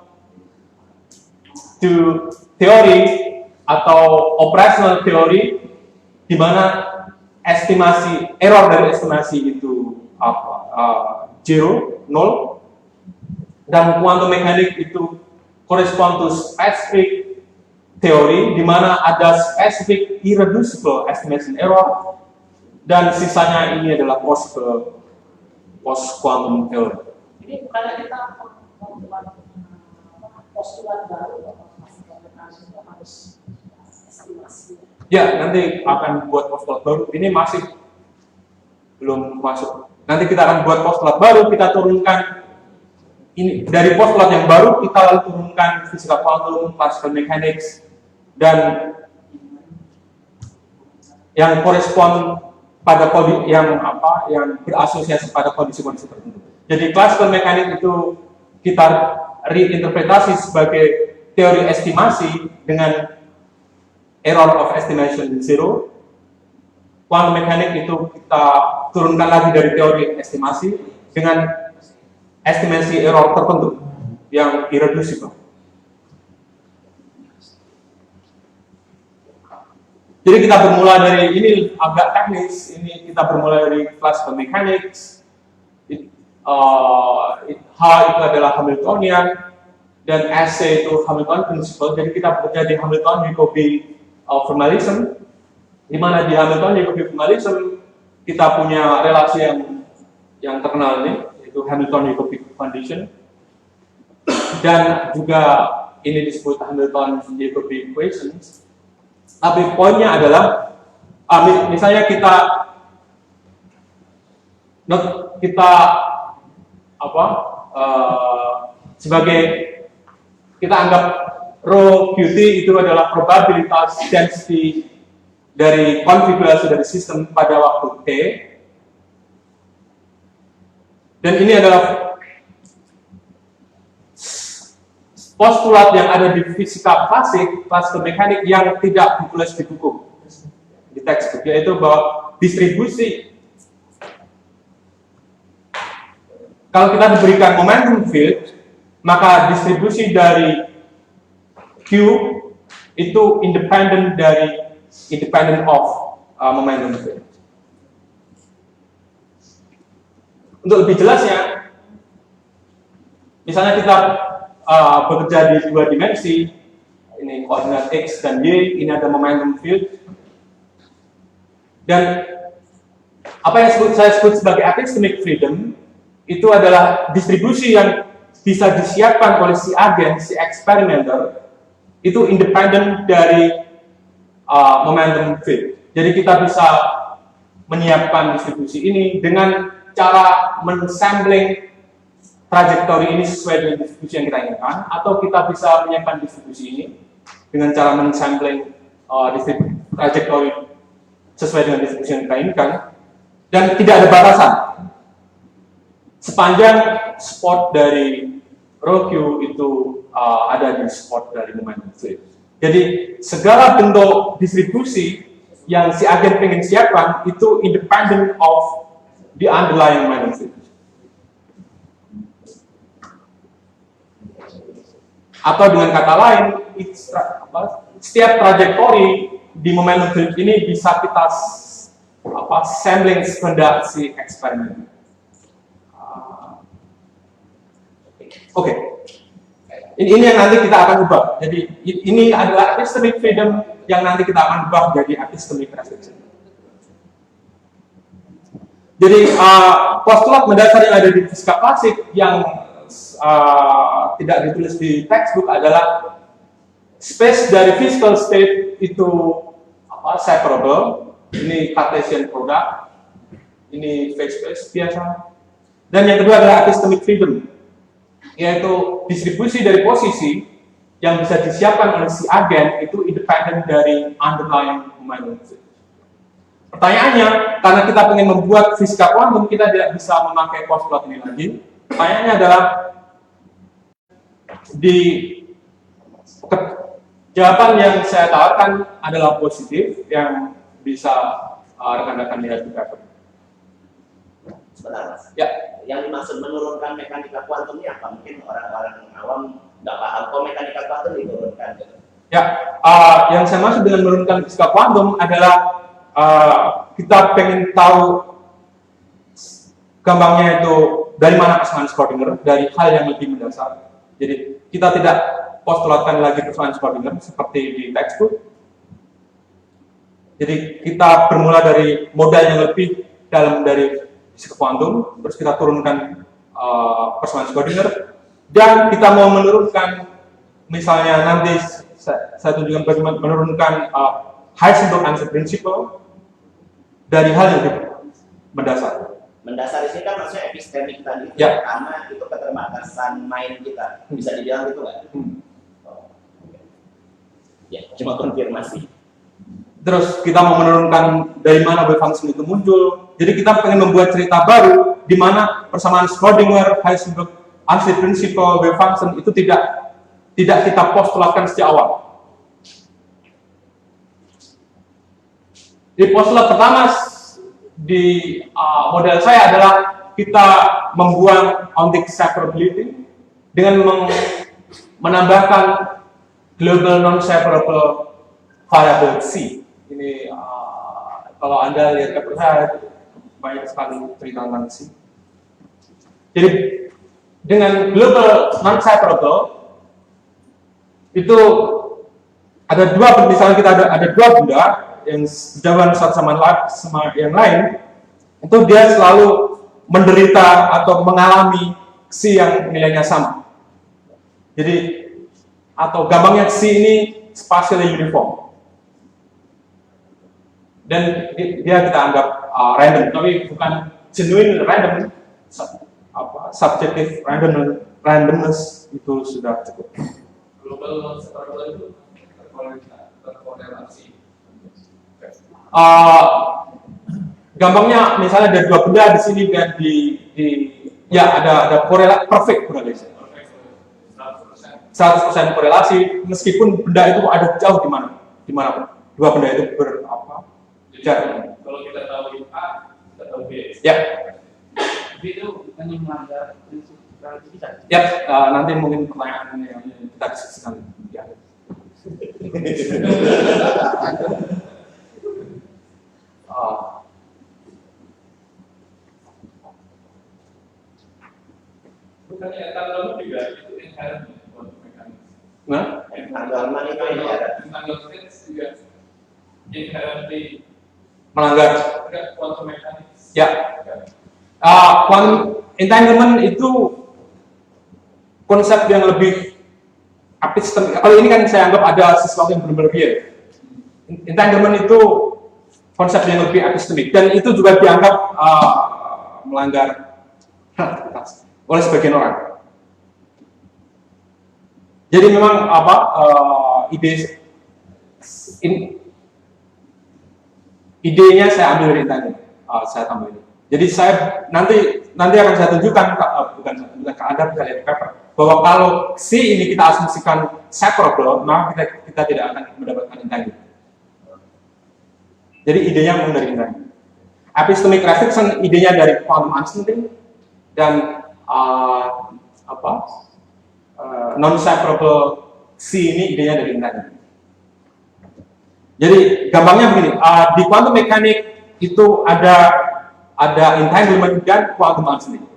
to teori atau operational teori di mana error dari estimasi itu nol, dan quantum mechanics itu correspond to specific teori di mana ada specific irreducible estimation error, dan sisanya ini adalah possible post quantum theory. Ini bukannya kita membuat postulat baru atau harus estimasi. Ya, nanti akan buat postulat baru. Ini masih belum masuk. Nanti kita akan buat postulat baru, kita turunkan ini dari postulat yang baru, kita lalu turunkan fisika kuantum, classical mechanics, dan yang korespon pada kondisi yang berasosiasi pada kondisi-kondisi tertentu. Jadi classical mechanics itu kita reinterpretasi sebagai teori estimasi dengan error of estimation 0. Quantum mechanics itu kita turunkan lagi dari teori estimasi dengan estimasi error tertentu yang irreducible. Jadi kita bermula dari ini agak teknis, ini kita bermula dari classical mechanics. H itu adalah Hamiltonian dan SC itu Hamiltonian principle. Jadi kita bekerja di Hamilton-Jacobi formalism, di mana di Hamilton-Jacobi formalism kita punya relasi yang terkenal ini, yaitu Hamilton-Jacobi condition, dan juga ini disebut Hamilton-Jacobi equations. Tapi poinnya adalah, misalnya kita sebagai kita anggap rho Qt itu adalah probabilitas density dari konfigurasi dari sistem pada waktu T, dan ini adalah postulat yang ada di fisika klasik, classical mechanics yang tidak ditulis di buku, di textbook, yaitu bahwa distribusi, kalau kita diberikan momentum field, maka distribusi dari Q itu independent of momentum field. Untuk lebih jelasnya, misalnya kita bekerja di dua dimensi, ini koordinat X dan Y, ini ada momentum field, dan apa yang saya sebut sebagai epistemic freedom itu adalah distribusi yang bisa disiapkan oleh si agen, si experimenter, itu independen dari momentum field. Jadi kita bisa menyiapkan distribusi ini dengan cara mensampling trajektori ini sesuai dengan distribusi yang kita inginkan, atau kita bisa menyiapkan distribusi ini dengan cara mensampling trajektori sesuai dengan distribusi yang kita inginkan, dan tidak ada batasan sepanjang spot dari rho Q itu ada di spot dari momentum field. Jadi segala bentuk distribusi yang si agen pengen siapkan itu independent of the underlying momentum field. Atau dengan kata lain, setiap trajektori di momentum field ini bisa kita sampling sekehendak si eksperimen. Oke. Ini yang nanti kita akan ubah. Jadi ini adalah epistemic freedom yang nanti kita akan ubah jadi epistemic restriction. Jadi postulat mendasar yang ada di fisika klasik yang tidak ditulis di textbook adalah space dari physical state itu separable. Ini Cartesian product, ini phase space biasa. Dan yang kedua adalah epistemic freedom, yaitu distribusi dari posisi yang bisa disiapkan oleh si agen itu independen dari underlying momentum field. Pertanyaannya, karena kita ingin membuat fisika kuantum, kita tidak bisa memakai postulat ini lagi. Pertanyaannya adalah, jawaban yang saya tawarkan adalah positif, yang bisa rekan-rekan lihat di paper. Sebentar, Mas. Ya. Yang dimaksud menurunkan mekanika kuantum ini apa? Mungkin orang-orang awam nggak paham kok mekanika kuantum diturunkan. Ya, yang saya maksud dengan menurunkan fisika kuantum adalah kita pengen tahu gampangnya itu dari mana persamaan Schrödinger, dari hal yang lebih mendasar. Jadi kita tidak postulatkan lagi persamaan Schrödinger seperti di textbook. Jadi kita bermula dari modal yang lebih dalam dari fisika kuantum, terus kita turunkan persamaan Schrödinger, dan kita mau menurunkan, misalnya nanti saya tunjukkan bagaimana menurunkan Heisenberg-Ansatz principle dari hal yang lebih mendasar. Mendasar ini kan maksudnya epistemik tadi, ya. Karena itu keterbatasan main kita, bisa dibilang gitu nggak? Ya, cuma konfirmasi. Terus kita mau menurunkan dari mana wave function itu muncul. Jadi kita pengen membuat cerita baru di mana persamaan Schrödinger, Heisenberg, Ansatz principle, wave function itu tidak tidak kita postulatkan sejak awal. Di postulat pertama di model saya adalah kita membuang ontic separability dengan menambahkan global non-separable variable C. Ini kalau Anda lihat paper saya banyak sekali cerita tentang C. Jadi dengan global non-separable itu ada dua, misalnya kita ada dua benda yang berjauhan satu sama yang lain, itu dia selalu menderita atau mengalami C yang nilainya sama. Jadi atau gampangnya C ini spatially uniform. Dan dia kita anggap random, tapi bukan genuine random, subjective randomness itu sudah cukup. Global non-separable itu terkorelasi. Gampangnya misalnya ada dua benda di sini dan ya ada korelasi, perfect korelasi. 100% korelasi, meskipun benda itu ada jauh di mana dua benda itu jarak. Kalau kita tahu A, kita tahu B. Ya. Tapi itu bukan yang melanggar prinsip relativitas. Ya, nanti mungkin pertanyaan yang kita diskusikan. Ya. Bukannya entanglement juga itu inherent untuk mekanis. Nah, Entanglement itu inherent. Entanglement juga inherently melanggar. Quantum mechanics. Ya. Quantum entanglement itu konsep yang lebih epistemik. Kalau ini kan saya anggap ada sesuatu yang berlebihan. Entanglement itu konsep yang lebih epistemik dan itu juga dianggap melanggar oleh sebagian orang. Jadi memang idenya saya ambil dari tadi, saya tambah ini. Jadi saya nanti akan saya tunjukkan bukan ke Anda bisa lihat di paper bahwa kalau C ini kita asumsikan separable, maka kita tidak akan mendapatkan entanglement. Jadi idenya memang dari entanglement. Epistemic restriction idenya dari quantum uncertainty dan non-separable C ini idenya dari entanglement. Jadi gampangnya begini, di quantum mechanic itu ada entanglement dan quantum uncertainty.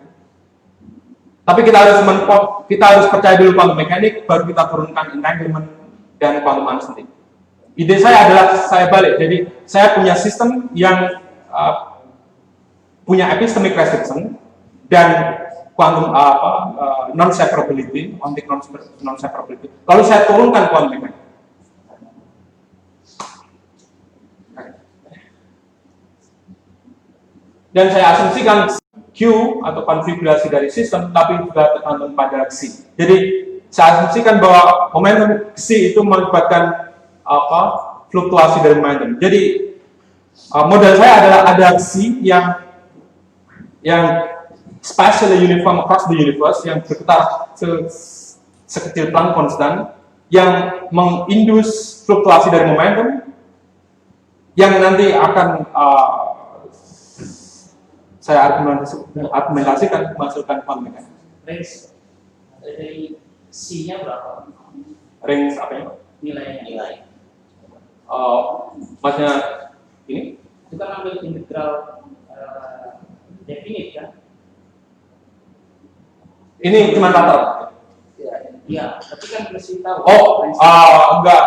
Tapi kita harus percaya dulu quantum mechanic, baru kita turunkan entanglement dan quantum uncertainty. Ide saya adalah saya balik, jadi saya punya sistem yang punya epistemic restriction dan quantum non-separability, ontic non-separability. Lalu saya turunkan quantum mechanics. Dan saya asumsikan Q atau konfigurasi dari sistem, tapi juga tergantung pada C. Jadi saya asumsikan bahwa momentum C itu mengakibatkan fluktuasi dari momentum. Jadi model saya adalah ada C yang spatially uniform across the universe, yang berputar sekecil Planck konstan, yang mengindus fluktuasi dari momentum, yang nanti akan saya argumentasikan menghasilkan quantum mechanics. Range dari C-nya berapa? Range apa ya? Nilainya. Maksudnya ini? Itu kan ambil integral definite kan? Ini cuma rata. Iya, tapi kan mesti tahu. Enggak.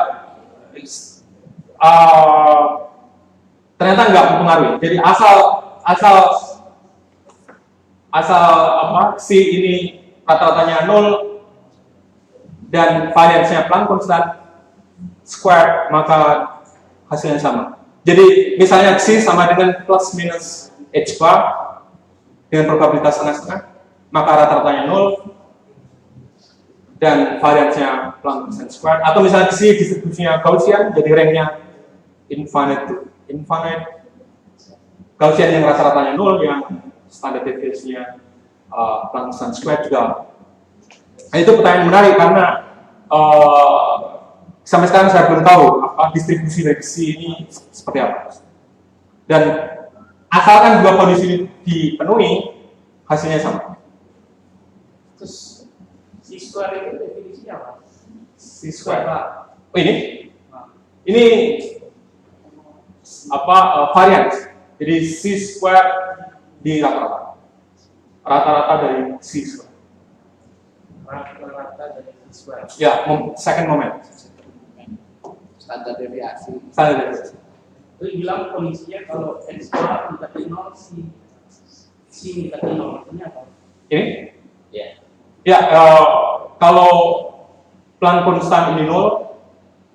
Ternyata enggak mempengaruhi. Jadi asal C ini rata-ratanya 0 dan variansinya Planck konstan square, maka hasilnya sama. Jadi misalnya C sama dengan plus minus h bar dengan probabilitas setengah-setengah, maka rata-ratanya 0 dan variansinya Planck konstan square. Atau misalnya C distribusinya Gaussian, jadi ranknya infinite to infinite. Gaussian yang rata-ratanya 0, yang standard deviation-nya Planck konstan square juga. Nah, itu pertanyaan menarik karena sampai sekarang saya belum tahu apa distribusi dari C ini seperti apa. Dan asalkan dua kondisi ini dipenuhi, hasilnya sama. Terus C square itu definisinya apa? C square. Pak. Oh ini apa varian. Jadi C square di rata-rata. Rata-rata dari C square. Rata-rata dari C square. Ya, second moment. Standar deviasi. Standar deviasi. Itu bilang kondisinya kalau X bar mendekati 0, C mendekati 0, maksudnya apa? Ini? Ya. Ya, kalau Planck konstan ini 0,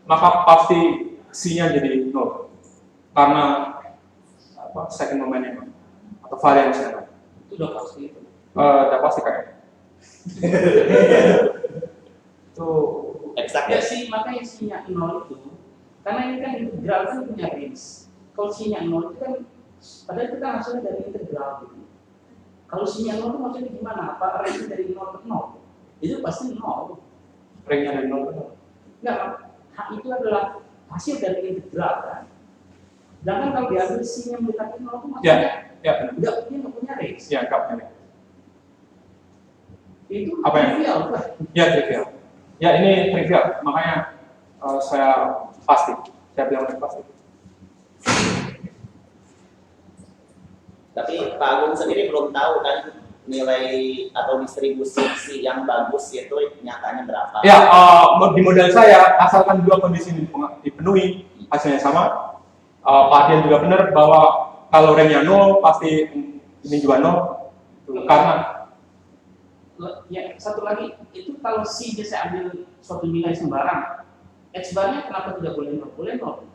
maka pasti C-nya jadi 0. Karena apa? Second momennya atau variansinya. Itu udah pasti itu. Udah pasti kayaknya. Tuh. Eksak Ya ya. sih, makanya C-nya 0 itu, karena ini kan integral kan punya range. Kalau C-nya 0 itu kan, padahal itu kan hasilnya dari integral gitu. Kalau C-nya 0 itu maksudnya gimana? Apa range dari 0 ke 0? Itu pasti 0. Ringnya dari 0 ke 0. Enggak, itu adalah hasil dari integral kan. Sedangkan kalau diambil C-nya mendekati 0 itu maksudnya Ya, nggak punya range. ya, enggak. Itu Apa ya? trivial kan? Ya, trivial. Ya, ini trivial. Makanya saya pasti. Saya bilang pasti. Tapi Pak Agung sendiri belum tahu kan nilai atau distribusi C yang bagus itu nyatanya berapa? Ya, di model saya, asalkan dua kondisi ini dipenuhi, hasilnya sama. Pak Dian juga benar bahwa kalau range-nya 0, pasti ini juga 0. Karena Ya, satu lagi, itu kalau C saya ambil suatu nilai sembarang, X bar-nya kenapa tidak boleh 0? Boleh 0.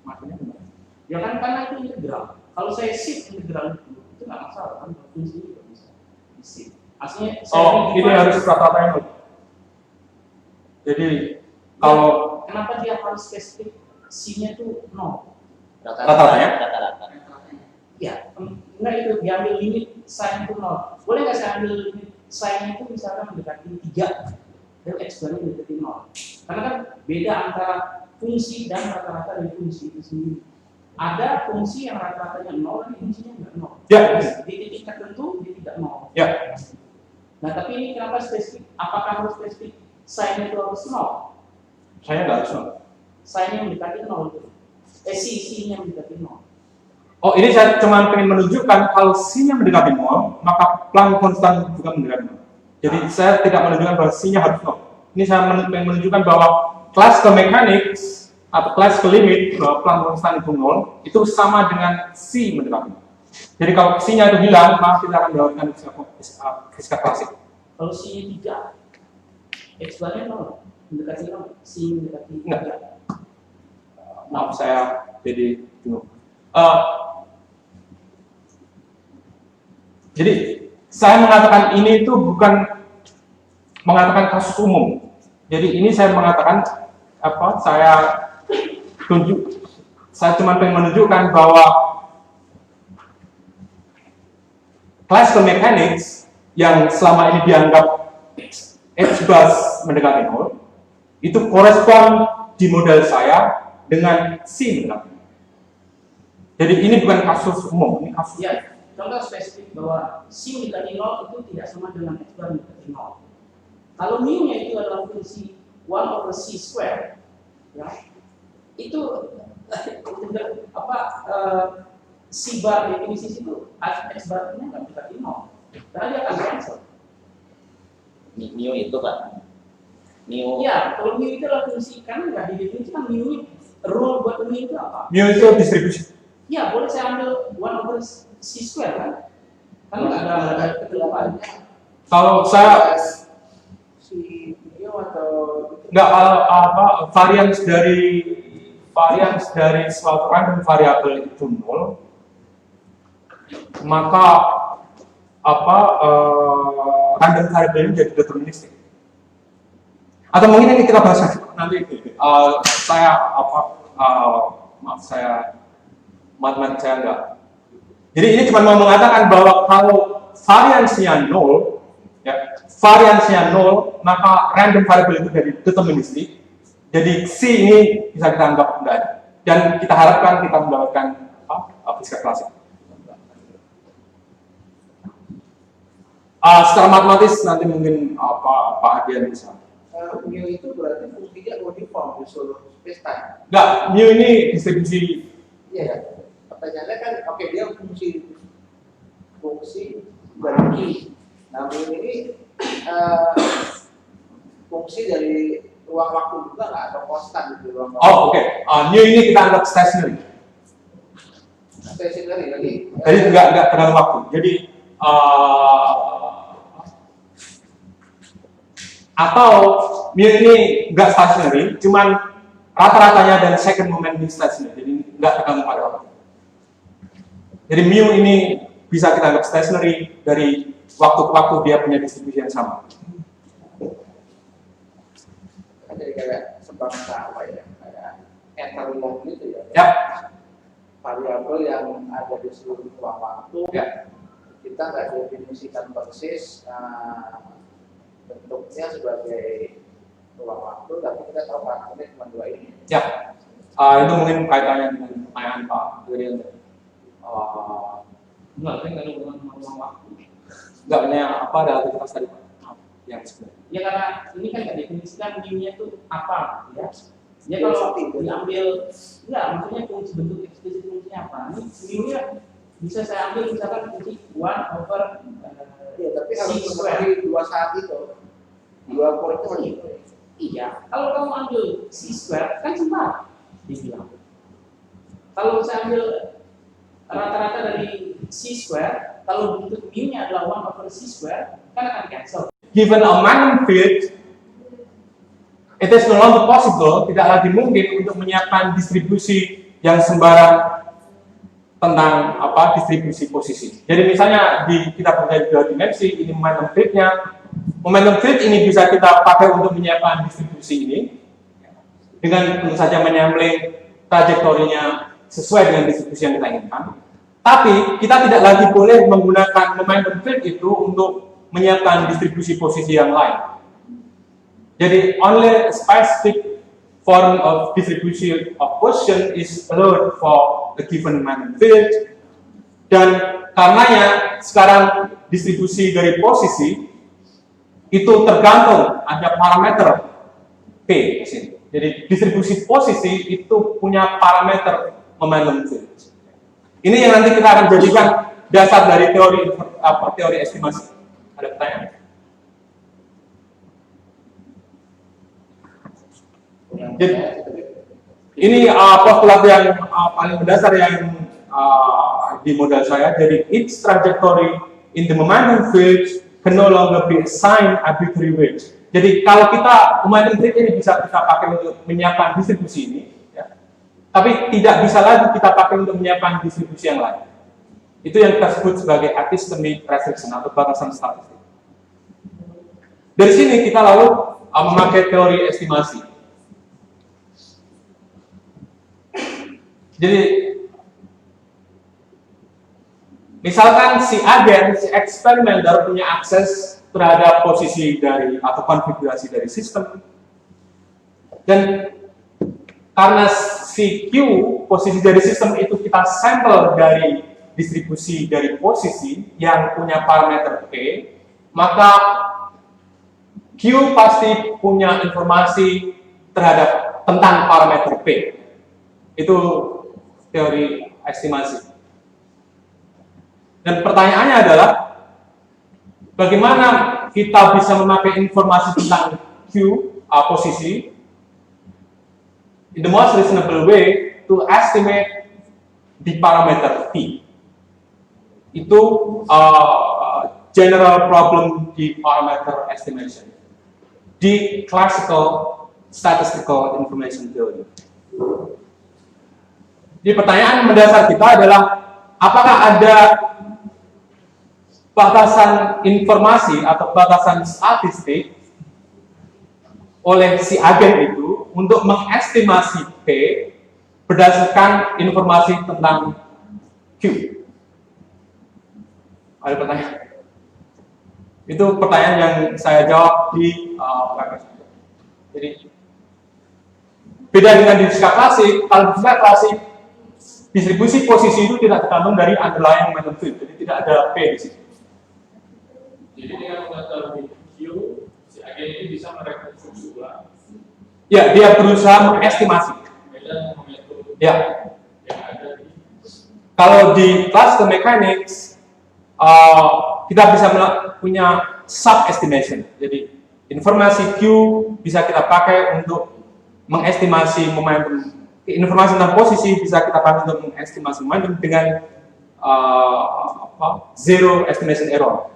maksudnya gimana? Ya kan karena itu integral. Kalau saya shift integral itu nggak masalah kan, fungsi itu bisa shift. Aslinya Ini harus rata-rata 0. Jadi kalau kenapa dia harus spesifik C-nya itu 0? Rata-rata ya? Rata-rata. Ya, enggak itu diambil limit sin itu 0. Boleh nggak saya ambil limit sin itu misalkan mendekati 3 dan X bar-nya mendekati 0? Karena kan beda antara fungsi dan rata-rata dari fungsi itu sendiri. Ada fungsi yang rata-ratanya 0 dan fungsinya nggak 0. Ya. Di titik tertentu dia tidak 0. Ya. Nah tapi ini kenapa spesifik? Apakah harus spesifik sin itu harus 0? saya nggak harus 0. Sin-nya mendekati 0 itu. C-nya mendekati 0. Ini saya cuma pengen menunjukkan kalau C-nya mendekati 0, maka Planck konstan juga mendekati 0. Jadi saya tidak menunjukkan bahwa C-nya harus 0. Ini saya pengen menunjukkan bahwa classical mechanics atau classical limit bahwa Planck konstan itu 0 itu sama dengan C mendekati 0. Jadi kalau C-nya itu hilang, maka kita akan mendapatkan fisika klasik. Kalau C-nya 3, X bar-nya 0, mendekati 0, C mendekati 3. Enggak. Maaf, saya jadi bingung. Jadi saya mengatakan ini itu bukan mengatakan kasus umum. Jadi ini saya mengatakan apa? Saya cuma pengen menunjukkan bahwa classical mechanics yang selama ini dianggap H bus mendekati 0 itu korespon di model saya dengan C mendekati 0. Jadi ini bukan kasus umum, ini kasus. Ya, contoh spesifik bahwa C mendekati 0 itu tidak sama dengan X bar mendekati 0. Kalau mu-nya itu adalah fungsi 1/c square, ya, itu C bar definisi itu X bar-nya nggak mendekati 0, karena dia akan cancel. Mu itu Pak. Mu. Ya, kalau mu itu adalah fungsi, karena nggak didefinisikan mu-nya, rule buat mu itu apa? Mu itu distribusi. Ya, boleh saya ambil 1/c square kan? Karena nggak ada ketentuan. Kalau saya Si Mio atau nggak varians dari suatu random variabel itu 0, maka random variabel ini jadi deterministik. Atau mungkin ini kita bahas nanti. Maaf, matematik saya enggak. Jadi ini cuma mau mengatakan bahwa kalau variansinya 0, ya, variansnya 0, maka random variable itu dari deterministik. Jadi C ini bisa kita anggap enggak ada. Dan kita harapkan kita mendapatkan fisika klasik. Secara matematis nanti mungkin Pak Adian bisa. Mu itu berarti fungsinya uniform di seluruh space-time. Enggak, mu ini distribusi. Iya kan? Pertanyaannya kan, oke, dia fungsi dari I. Nah, mu ini fungsi dari ruang waktu juga nggak, atau konstan di ruang waktu? Oh, oke. Mu ini kita anggap stationary. Stationary lagi. Jadi enggak terdalam waktu. Jadi atau mu ini enggak stationary, cuman rata-ratanya dan second moment ini stationary, jadi enggak tergantung pada waktu. Jadi mu ini bisa kita anggap stationary dari waktu ke waktu, dia punya distribusi yang sama. Jadi kayak sebangsa apa ya, kayak eternal gitu ya. Ya. Variabel yang ada di seluruh ruang waktu. Ya. Kita nggak definisikan persis bentuknya sebagai ruang waktu, tapi kita tahu parameternya cuma dua ini. Ya. Itu mungkin kaitannya dengan pertanyaan Pak Durian. Enggak, saya nggak ada hubungan sama ruang waktu. Enggak punya apa relativitas tadi Pak? Yang sebenarnya. Ya karena ini kan nggak definisikan mu-nya itu apa, ya. Ya kalau diambil, enggak, maksudnya fungsi bentuk eksplisit fungsinya apa? Ini mu-nya bisa saya ambil misalkan fungsi 1 over Iya, tapi harus C square. memenuhi dua saat itu. Dua poin itu harus dipenuhi. Iya, kalau kamu ambil C square kan sempat dibilang. Kalau saya ambil rata-rata dari C square, kalau bentuk mu-nya adalah 1 over C square, kan akan cancel. Given a random field, it is no longer possible, tidak lagi mungkin untuk menyiapkan distribusi yang sembarang tentang distribusi posisi. Jadi misalnya kita punya dua dimensi, ini momentum field-nya. Momentum field ini bisa kita pakai untuk menyiapkan distribusi ini dengan tentu saja menyambling trajektorinya sesuai dengan distribusi yang kita inginkan. Tapi kita tidak lagi boleh menggunakan momentum field itu untuk menyiapkan distribusi posisi yang lain. Jadi only a specific form of distribution of position is allowed for a given momentum field. Dan karenanya sekarang distribusi dari posisi itu tergantung ada parameter P di sini. Jadi distribusi posisi itu punya parameter momentum field. Ini yang nanti kita akan jadikan dasar dari teori estimasi. Ada pertanyaan? Jadi, ini postulat yang paling mendasar yang di modal saya. Jadi each trajectory in the momentum field can no longer be assigned arbitrary weight. Jadi kalau kita momentum field ini bisa kita pakai untuk menyiapkan distribusi ini, ya, tapi tidak bisa lagi kita pakai untuk menyiapkan distribusi yang lain. Itu yang kita sebut sebagai epistemic restriction atau batasan statistik. Dari sini kita lalu memakai teori estimasi. Jadi misalkan si agen, si experimenter punya akses terhadap posisi dari atau konfigurasi dari sistem, dan karena si Q, posisi dari sistem itu kita sampel dari distribusi dari posisi yang punya parameter P, maka Q pasti punya informasi terhadap tentang parameter P. Itu teori estimasi. Dan pertanyaannya adalah bagaimana kita bisa memakai informasi tentang Q, posisi, in the most reasonable way to estimate the parameter P. Itu general problem di parameter estimation di classical statistical information theory. Jadi pertanyaan mendasar kita adalah apakah ada batasan informasi atau batasan statistik oleh si agen itu untuk mengestimasi P berdasarkan informasi tentang Q. Ada pertanyaan? Itu pertanyaan yang saya jawab di jadi beda dengan di fisika klasik. Kalau di fisika klasik distribusi posisi itu tidak tergantung dari underlying momentum field, jadi tidak ada P di situ. Jadi dengan mengetahui Q, si agen ini bisa merekonstruksi ulang. Ya, dia berusaha mengestimasi. Beda momentum Ya, yang ada di. kalau di classical mechanics kita bisa punya sub estimation. Jadi informasi Q bisa kita pakai untuk mengestimasi momentum. Informasi tentang posisi bisa kita pakai untuk mengestimasi momentum dengan zero estimation error.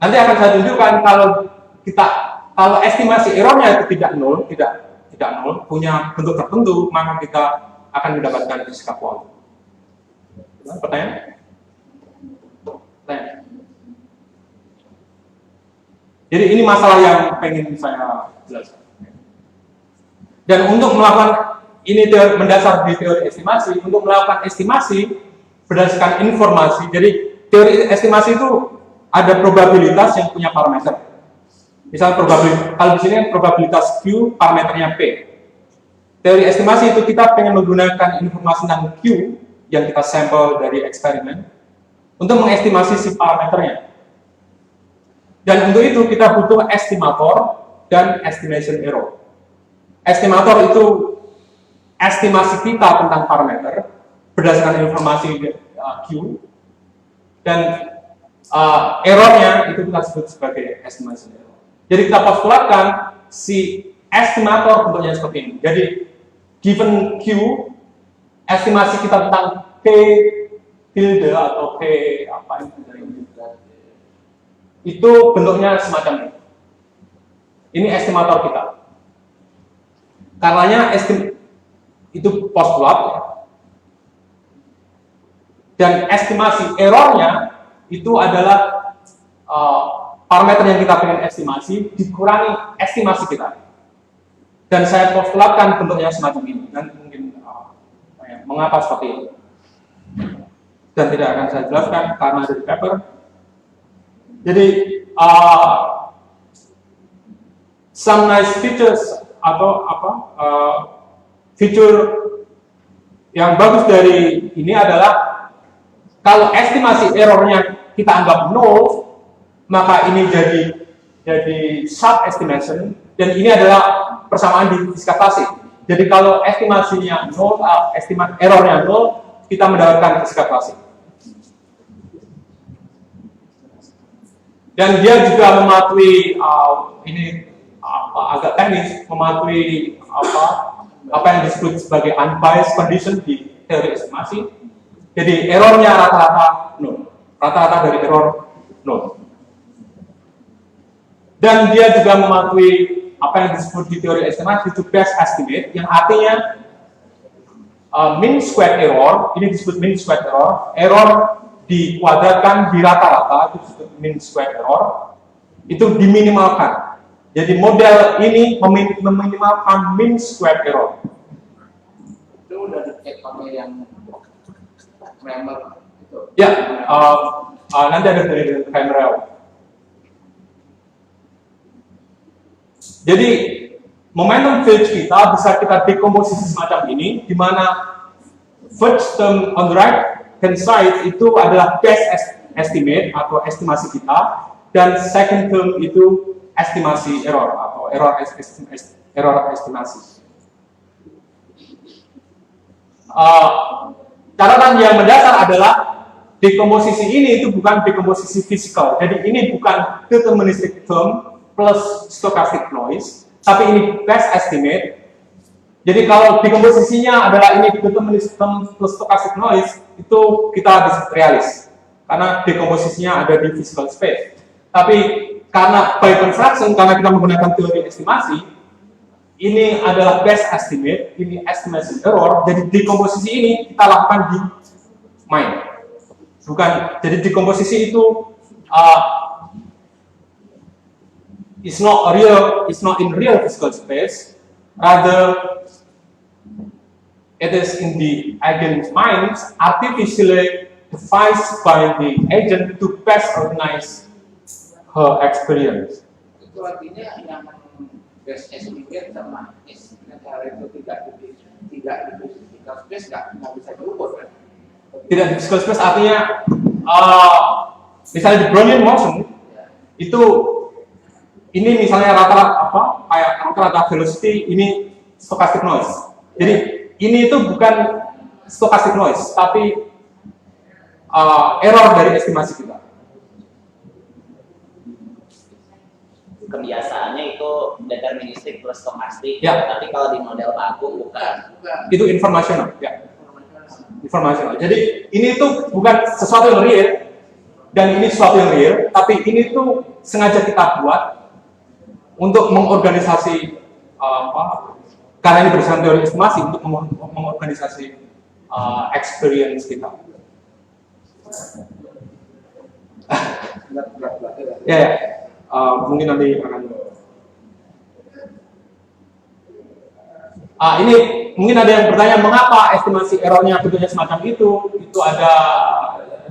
Nanti akan saya tunjukkan kalau estimasi errornya itu tidak nol, punya bentuk tertentu, maka kita akan mendapatkan fisika kuantum. Pertanyaan? Jadi ini masalah yang pengen saya jelaskan. Dan untuk melakukan ini mendasar di teori estimasi, untuk melakukan estimasi berdasarkan informasi. Jadi teori estimasi itu ada probabilitas yang punya parameter. Misal probabilitas, kalau di sini probabilitas Q, parameternya P. Teori estimasi itu kita pengen menggunakan informasi tentang Q yang kita sampel dari eksperimen untuk mengestimasi si parameternya. Dan untuk itu kita butuh estimator dan estimation error. Estimator itu estimasi kita tentang parameter berdasarkan informasi Q, dan errornya itu kita sebut sebagai estimation error. Jadi kita postulatkan si estimator bentuknya seperti ini. Jadi given Q, estimasi kita tentang P tilde atau P apa itu bentuknya semacam ini. Ini estimator kita. Karenanya itu postulat, ya. Dan estimasi errornya itu adalah parameter yang kita pengen estimasi dikurangi estimasi kita. Dan saya postulatkan bentuknya semacam ini. Dan mungkin mengapa seperti itu. Dan tidak akan saya jelaskan karena ada di paper. Jadi some nice features atau fitur yang bagus dari ini adalah kalau estimasi errornya kita anggap nol, maka ini jadi sub estimation, dan ini adalah persamaan di fisika klasik. Jadi kalau estimasinya nol, errornya nol, kita mendapatkan fisika klasik. Dan dia juga mematuhi ini agak teknis, mematuhi apa yang disebut sebagai unbiased condition di teori estimasi. Jadi errornya rata-rata nol, rata-rata dari error nol. Dan dia juga mematuhi apa yang disebut di teori estimasi itu best estimate, yang artinya mean squared error, ini disebut mean squared error, error dikuadratkan di rata-rata, itu disebut mean squared error, itu diminimalkan. Jadi model ini meminimalkan mean squared error. Itu udah dicek pakai yang Kramer itu. Ya, nanti ada dari Kramer. Jadi momentum field kita bisa kita dekomposisi semacam ini, di mana first term on the right hand side itu adalah best estimate atau estimasi kita, dan second term itu estimasi error atau error estimasi. Catatan yang mendasar adalah dekomposisi ini itu bukan dekomposisi fisikal. Jadi ini bukan deterministic term plus stochastic noise, tapi ini best estimate. Jadi kalau dekomposisinya adalah ini deterministic term plus stochastic noise, itu kita disebut realis, karena dekomposisinya ada di physical space. Tapi karena by construction, karena kita menggunakan teori estimasi, ini adalah best estimate, ini estimation error. Jadi dekomposisi ini kita lakukan di main. Bukan, jadi dekomposisi itu it's not in real physical space, rather it is in the agent's mind, artificially devised by the agent to best organize her experience. Itu artinya yang best estimate sama estimate itu tidak di physical space nggak bisa diukur kan? Tidak di physical space artinya misalnya di Brownian motion itu ini misalnya rata-rata velocity ini stochastic noise. Jadi ini itu bukan stochastic noise tapi error dari estimasi kita. Kebiasaannya itu deterministik plus stokastik, Ya. tapi kalau di model Pak Agung bukan. Itu informasional, ya. Informasional. Jadi ini tuh bukan sesuatu yang real dan ini sesuatu yang real, tapi ini tuh sengaja kita buat untuk mengorganisasi karena ini berdasarkan teori estimasi untuk mengorganisasi experience kita. Ya, ya. Mungkin nanti akan ini mungkin ada yang bertanya mengapa estimasi errornya bentuknya semacam itu ada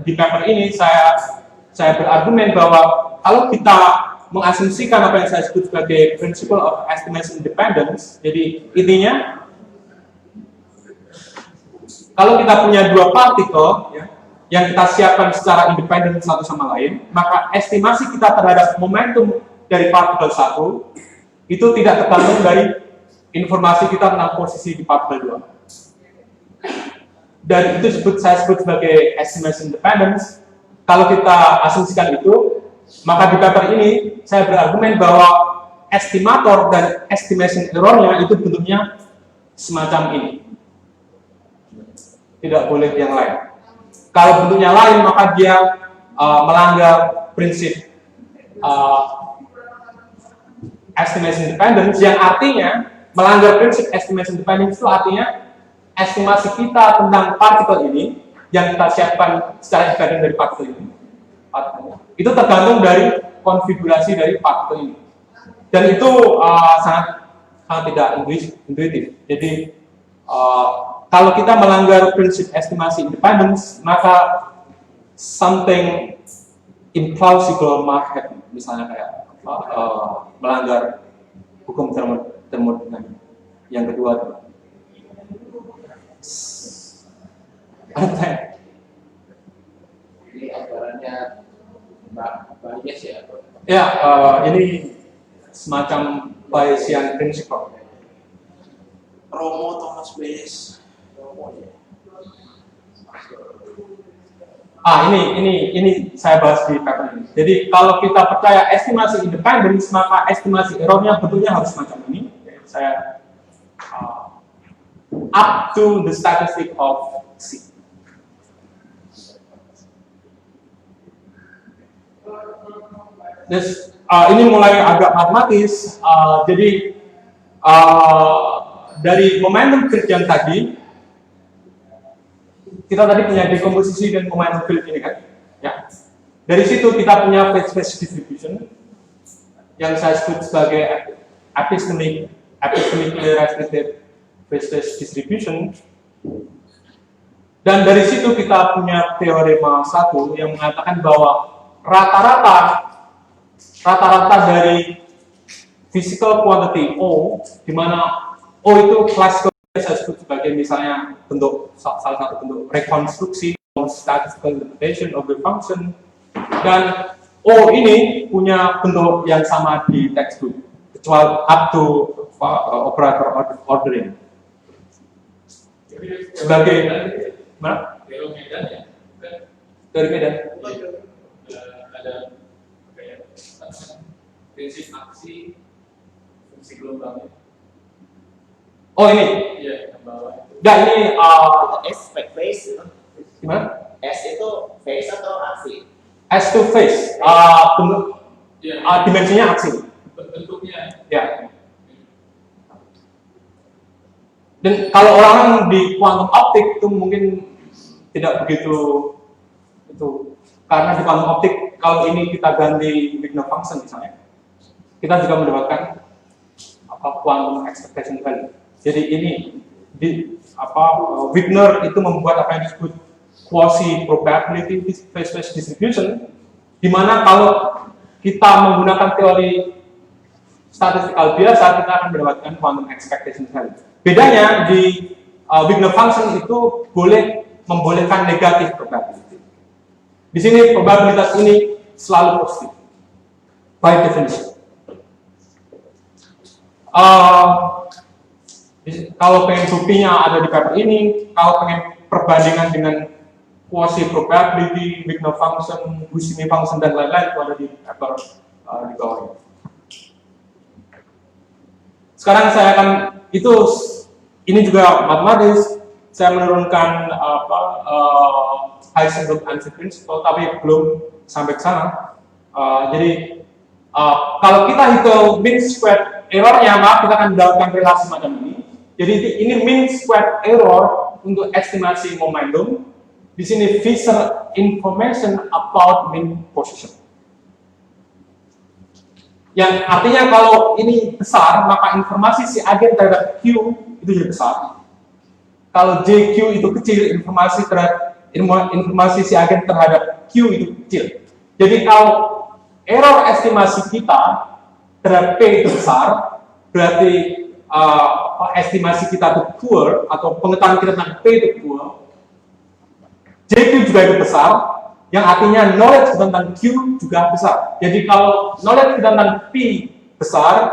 di paper ini saya berargumen bahwa kalau kita mengasumsikan apa yang saya sebut sebagai principle of estimation independence, jadi intinya kalau kita punya dua partikel ya, yang kita siapkan secara independen satu sama lain, maka estimasi kita terhadap momentum dari partikel satu itu tidak tergantung dari informasi kita tentang posisi di partikel 2. Dan itu saya sebut sebagai estimation independence. Kalau kita asumsikan itu, maka di paper ini saya berargumen bahwa estimator dan estimation error-nya itu bentuknya semacam ini. Tidak boleh yang lain. Kalau bentuknya lain, maka dia melanggar prinsip estimation independence, yang artinya melanggar prinsip estimation independence itu artinya estimasi kita tentang partikel ini yang kita siapkan secara independen dari partikel ini, itu tergantung dari konfigurasi dari partikel ini, dan itu sangat tidak intuitif. Jadi kalau kita melanggar prinsip estimasi independence, maka something implausible might happen. Misalnya kayak melanggar hukum termodinamika. Yang kedua, Ini acaranya bias ya? ya ini semacam Bayesian principle. Romo Thomas Bayes. Ini saya bahas di paper ini. Jadi kalau kita percaya estimasi independence, maka estimasi errornya bentuknya harus semacam ini. Saya up to the statistic of C. Terus ini mulai agak matematis. Jadi dari momentum field yang tadi, kita tadi punya dekomposisi dan momentum field ini kan, ya. Dari situ kita punya phase space distribution yang saya sebut sebagai epistemically restricted phase space distribution. Dan dari situ kita punya teorema satu yang mengatakan bahwa rata-rata dari physical quantity O, di mana O itu classical saya sebut sebagai misalnya salah satu bentuk rekonstruksi statistical interpretation of the function, dan O ini punya bentuk yang sama di textbook kecuali up to operator ordering sebagai mana? Teori Medan ya, kan? Dari Medan. Ada kayak prinsip aksi fungsi gelombangnya. Oh ini? Iya, yang bawah. Nah ini S phase itu. gimana? S itu phase atau aksi? S to phase, bentuk Iya, dimensinya aksi. bentuknya. Ya. Dan kalau orang di quantum optik itu mungkin tidak begitu itu, karena di quantum optik kalau ini kita ganti Wigner function misalnya, kita juga mendapatkan quantum expectation value. Jadi ini Wigner itu membuat apa yang disebut quasi probability phase space distribution, di mana kalau kita menggunakan teori statistikal biasa, kita akan mendapatkan quantum expectation value. Bedanya di Wigner function itu membolehkan negatif probability. Di sini probabilitas ini selalu positif by definition. Kalau pengen buktinya ada di paper ini, kalau pengen perbandingan dengan quasi probability, Wigner function, Buscemi function dan lain-lain itu ada di paper di bawah ini. Sekarang saya akan ini juga matematis. Saya menurunkan Heisenberg answer principle, tapi belum sampai ke sana. Jadi kalau kita hitung mean squared errornya, maka kita akan mendapatkan relasi macam ini. Jadi ini mean squared error untuk estimasi momentum. Di sini Fisher information about mean position. Yang artinya kalau ini besar, maka informasi si agen terhadap Q itu jadi besar. Kalau JQ itu kecil, informasi si agen terhadap Q itu kecil. Jadi kalau error estimasi kita terhadap P itu besar, berarti estimasi kita itu poor, atau pengetahuan kita tentang P itu poor. JQ juga itu besar, yang artinya knowledge tentang Q juga besar. Jadi kalau knowledge tentang P besar,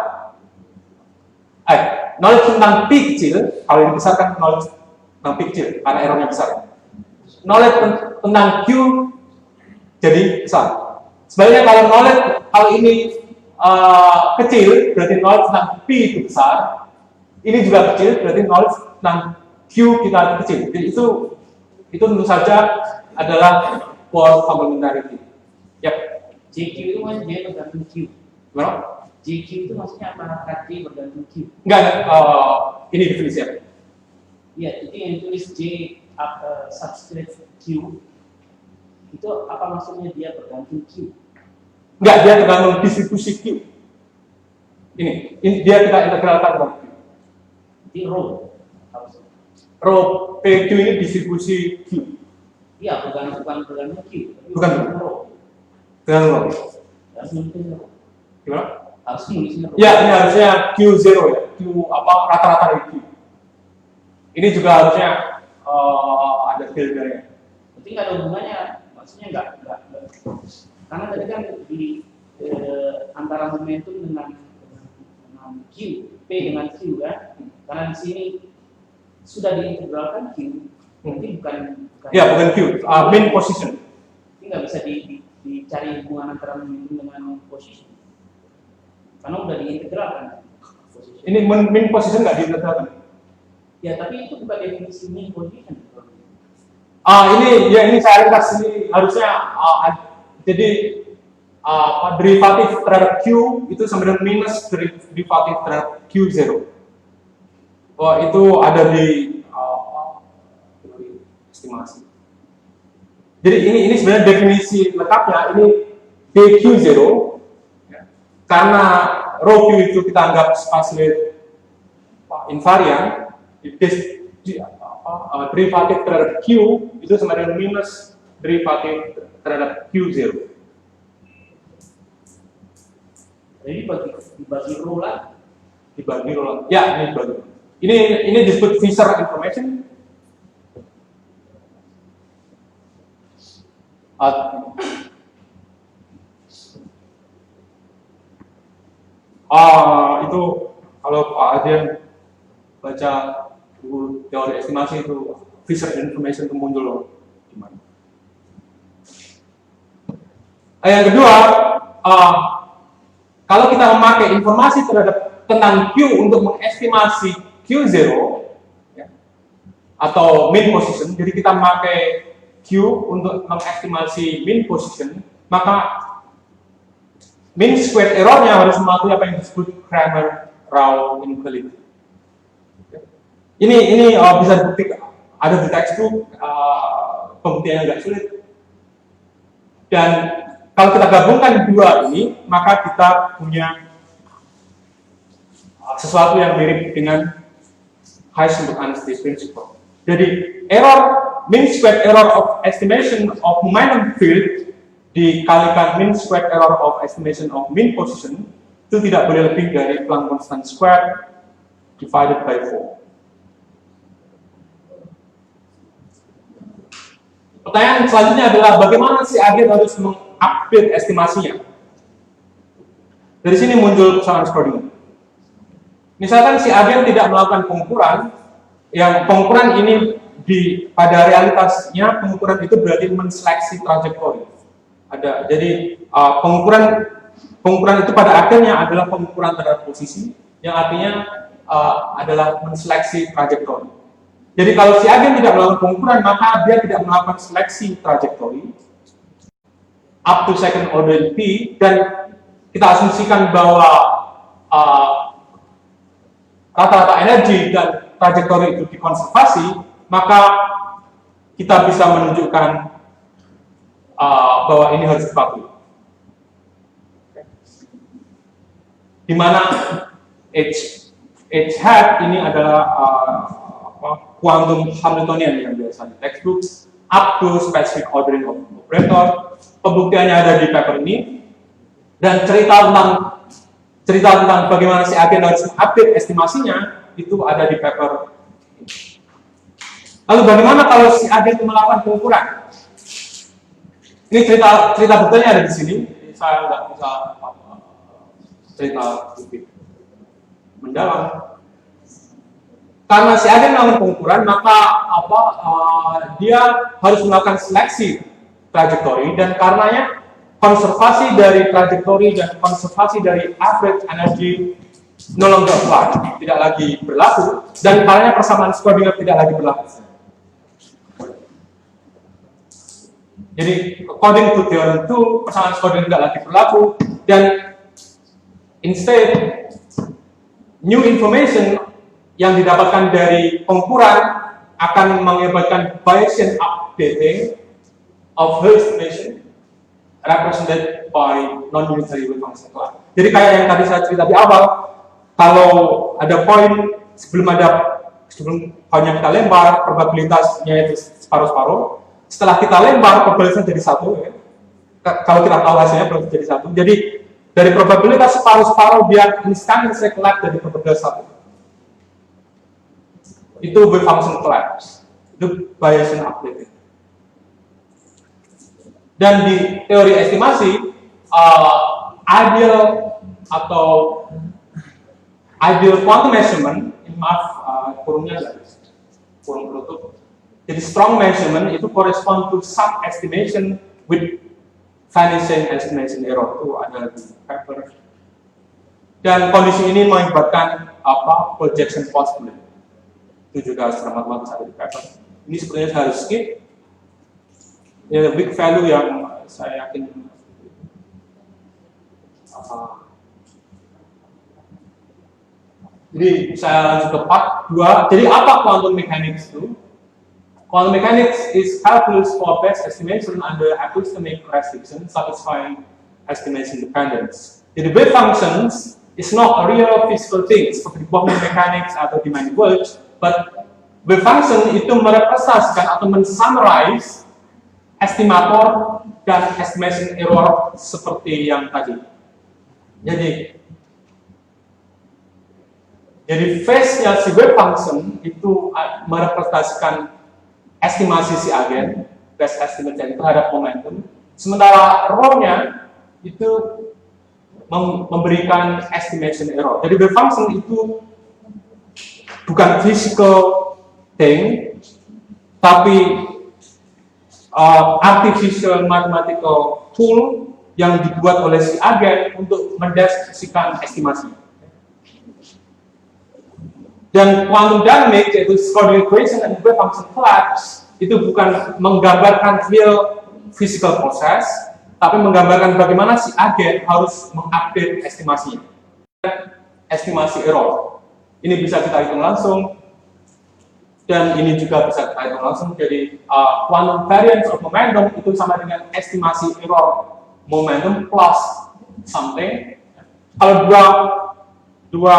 knowledge tentang P kecil, kalau ini besar kan knowledge tentang P kecil, karena errornya besar. Knowledge tentang Q jadi besar. Sebaliknya kalau ini kecil, berarti knowledge tentang P itu besar. Ini juga kecil, berarti knowledge tentang Q kita kecil. Jadi itu tentu saja adalah poor complementarity. Yap. JQ itu maksudnya J bergantung Q. Gimana? JQ itu maksudnya apakah J bergantung Q? Enggak, ini definisi apa? Iya, itu yang tulis J subscript Q. Itu apa maksudnya dia bergantung Q? Enggak, dia tergantung distribusi Q. Ini dia kita integralkan dengan Q. Di rho. Rho PQ ini distribusi Q. Iya, bukan bergantung Q. Bukan. Rho. Dengan rho. Harus nulis rho. Gimana? Harus nulis rho. Ya, ini harusnya Q0 ya. Q rata-rata dari Q. Ini juga harusnya ada filternya. Berarti nggak ada hubungannya, maksudnya nggak. Karena tadi kan di antara momentum dengan Q, P dengan Q kan, karena di sini sudah diintegralkan Q, berarti bukan. Ya, bukan Q, mean position. Ini nggak bisa dicari hubungan antara momentum dengan position, karena udah diintegralkan. Position. Ini mean position nggak diintegralkan. Ya, tapi itu bukan definisi mean position. Ini saya ringkas ini harusnya jadi derivatif terhadap Q itu sama dengan minus derivatif terhadap Q0. Itu ada di estimasi. Jadi ini sebenarnya definisi lengkapnya, ini DQ0 ya. Karena rho Q itu kita anggap spasial invarian, derivatif terhadap Q itu sama dengan minus derivatif terhadap Q0. Jadi dibagi rho lah. Dibagi rho lah. Ya, ini dibagi. Ini disebut Fisher information. Itu kalau Pak Adrian baca buku teori estimasi itu Fisher information itu muncul gimana? Yang kedua, kalau kita memakai informasi tentang Q untuk mengestimasi Q0 ya, atau mean position, jadi kita memakai Q untuk mengestimasi mean position, maka mean squared errornya harus mematuhi apa yang disebut Cramer-Rao inequality. Ini bisa dibuktikan, ada di textbook, pembuktiannya agak sulit. Dan kalau kita gabungkan dua ini, maka kita punya sesuatu yang mirip dengan Heisenberg uncertainty principle. Jadi mean squared error of estimation of momentum field dikalikan mean squared error of estimation of mean position itu tidak boleh lebih dari Planck constant squared divided by 4. Pertanyaan selanjutnya adalah bagaimana si agen harus mengupdate estimasinya? Dari sini muncul persoalan Schrödinger. Misalkan si agen tidak melakukan pengukuran, yang pengukuran ini pada realitasnya pengukuran itu berarti menseleksi trajektori. Jadi pengukuran itu pada akhirnya adalah pengukuran terhadap posisi, yang artinya adalah menseleksi trajektori. Jadi kalau si agen tidak melakukan pengukuran, maka dia tidak melakukan seleksi trajektori up to second order P, dan kita asumsikan bahwa rata-rata energi dan trajektori itu dikonservasi, maka kita bisa menunjukkan bahwa ini harus dipatuhi. Di mana H hat ini adalah quantum Hamiltonian yang biasa di textbook, up to specific ordering of operator. Pembuktiannya ada di paper ini, dan cerita tentang bagaimana si agen harus update estimasinya itu ada di paper ini. Lalu bagaimana kalau si agen melakukan pengukuran? Ini cerita buktinya ada di sini. Jadi saya nggak bisa cerita lebih mendalam. Karena si agen melakukan pengukuran, maka dia harus melakukan seleksi trajektori, dan karenanya konservasi dari trajektori dan konservasi dari average energy no longer apply, tidak lagi berlaku, dan karenanya persamaan Schrödinger tidak lagi berlaku. Jadi according to theorem 2, persamaan Schrödinger tidak lagi berlaku, dan instead new information yang didapatkan dari pengukuran akan mengakibatkan Bayesian updating of her estimation represented by non-unitary wave function. Jadi kayak yang tadi saya cerita di awal, kalau ada poin sebelum poinnya kita lempar, probabilitasnya itu separuh-separuh. Setelah kita lempar, probabilitasnya jadi 1. Ya. Kalau kita tahu hasilnya probabilitas jadi 1. Jadi dari probabilitas separuh-separuh dia instantaneously collapse dari probabilitas 1. Itu wave function collapse, itu Bayesian updating. Dan di teori estimasi, ideal quantum measurement, kurungnya kurung penutup. Jadi strong measurement itu correspond to some estimation with vanishing estimation error, itu ada di paper. Dan kondisi ini mengakibatkan projection possibility. Itu juga secara matematis ada di paper. Ini sebenarnya saya harus skip. Ya, big value yang saya yakin jadi saya lanjut ke part 2. Jadi apa quantum mechanics itu? Quantum mechanics is calculus for best estimation under epistemic restriction satisfying estimation dependence. Jadi wave functions is not a real physical thing seperti quantum mechanics atau demand words, but wave function itu merepresentasikan atau mensummarize estimator dan estimation error seperti yang tadi. Jadi phase-nya si wave function itu merepresentasikan estimasi si agen, best estimate yang terhadap momentum, sementara rho-nya itu memberikan estimation error. Jadi wave function itu bukan physical thing, tapi artificial mathematical tool yang dibuat oleh si agen untuk mendeskripsikan estimasi. Dan quantum dynamics, yaitu Schrödinger equation and wave function collapse, itu bukan menggambarkan real physical process, tapi menggambarkan bagaimana si agen harus mengupdate estimasinya. Estimasi error. Ini bisa kita hitung langsung, dan ini juga bisa kita hitung langsung. Jadi quantum variance of momentum itu sama dengan estimasi error momentum plus something. Kalau dua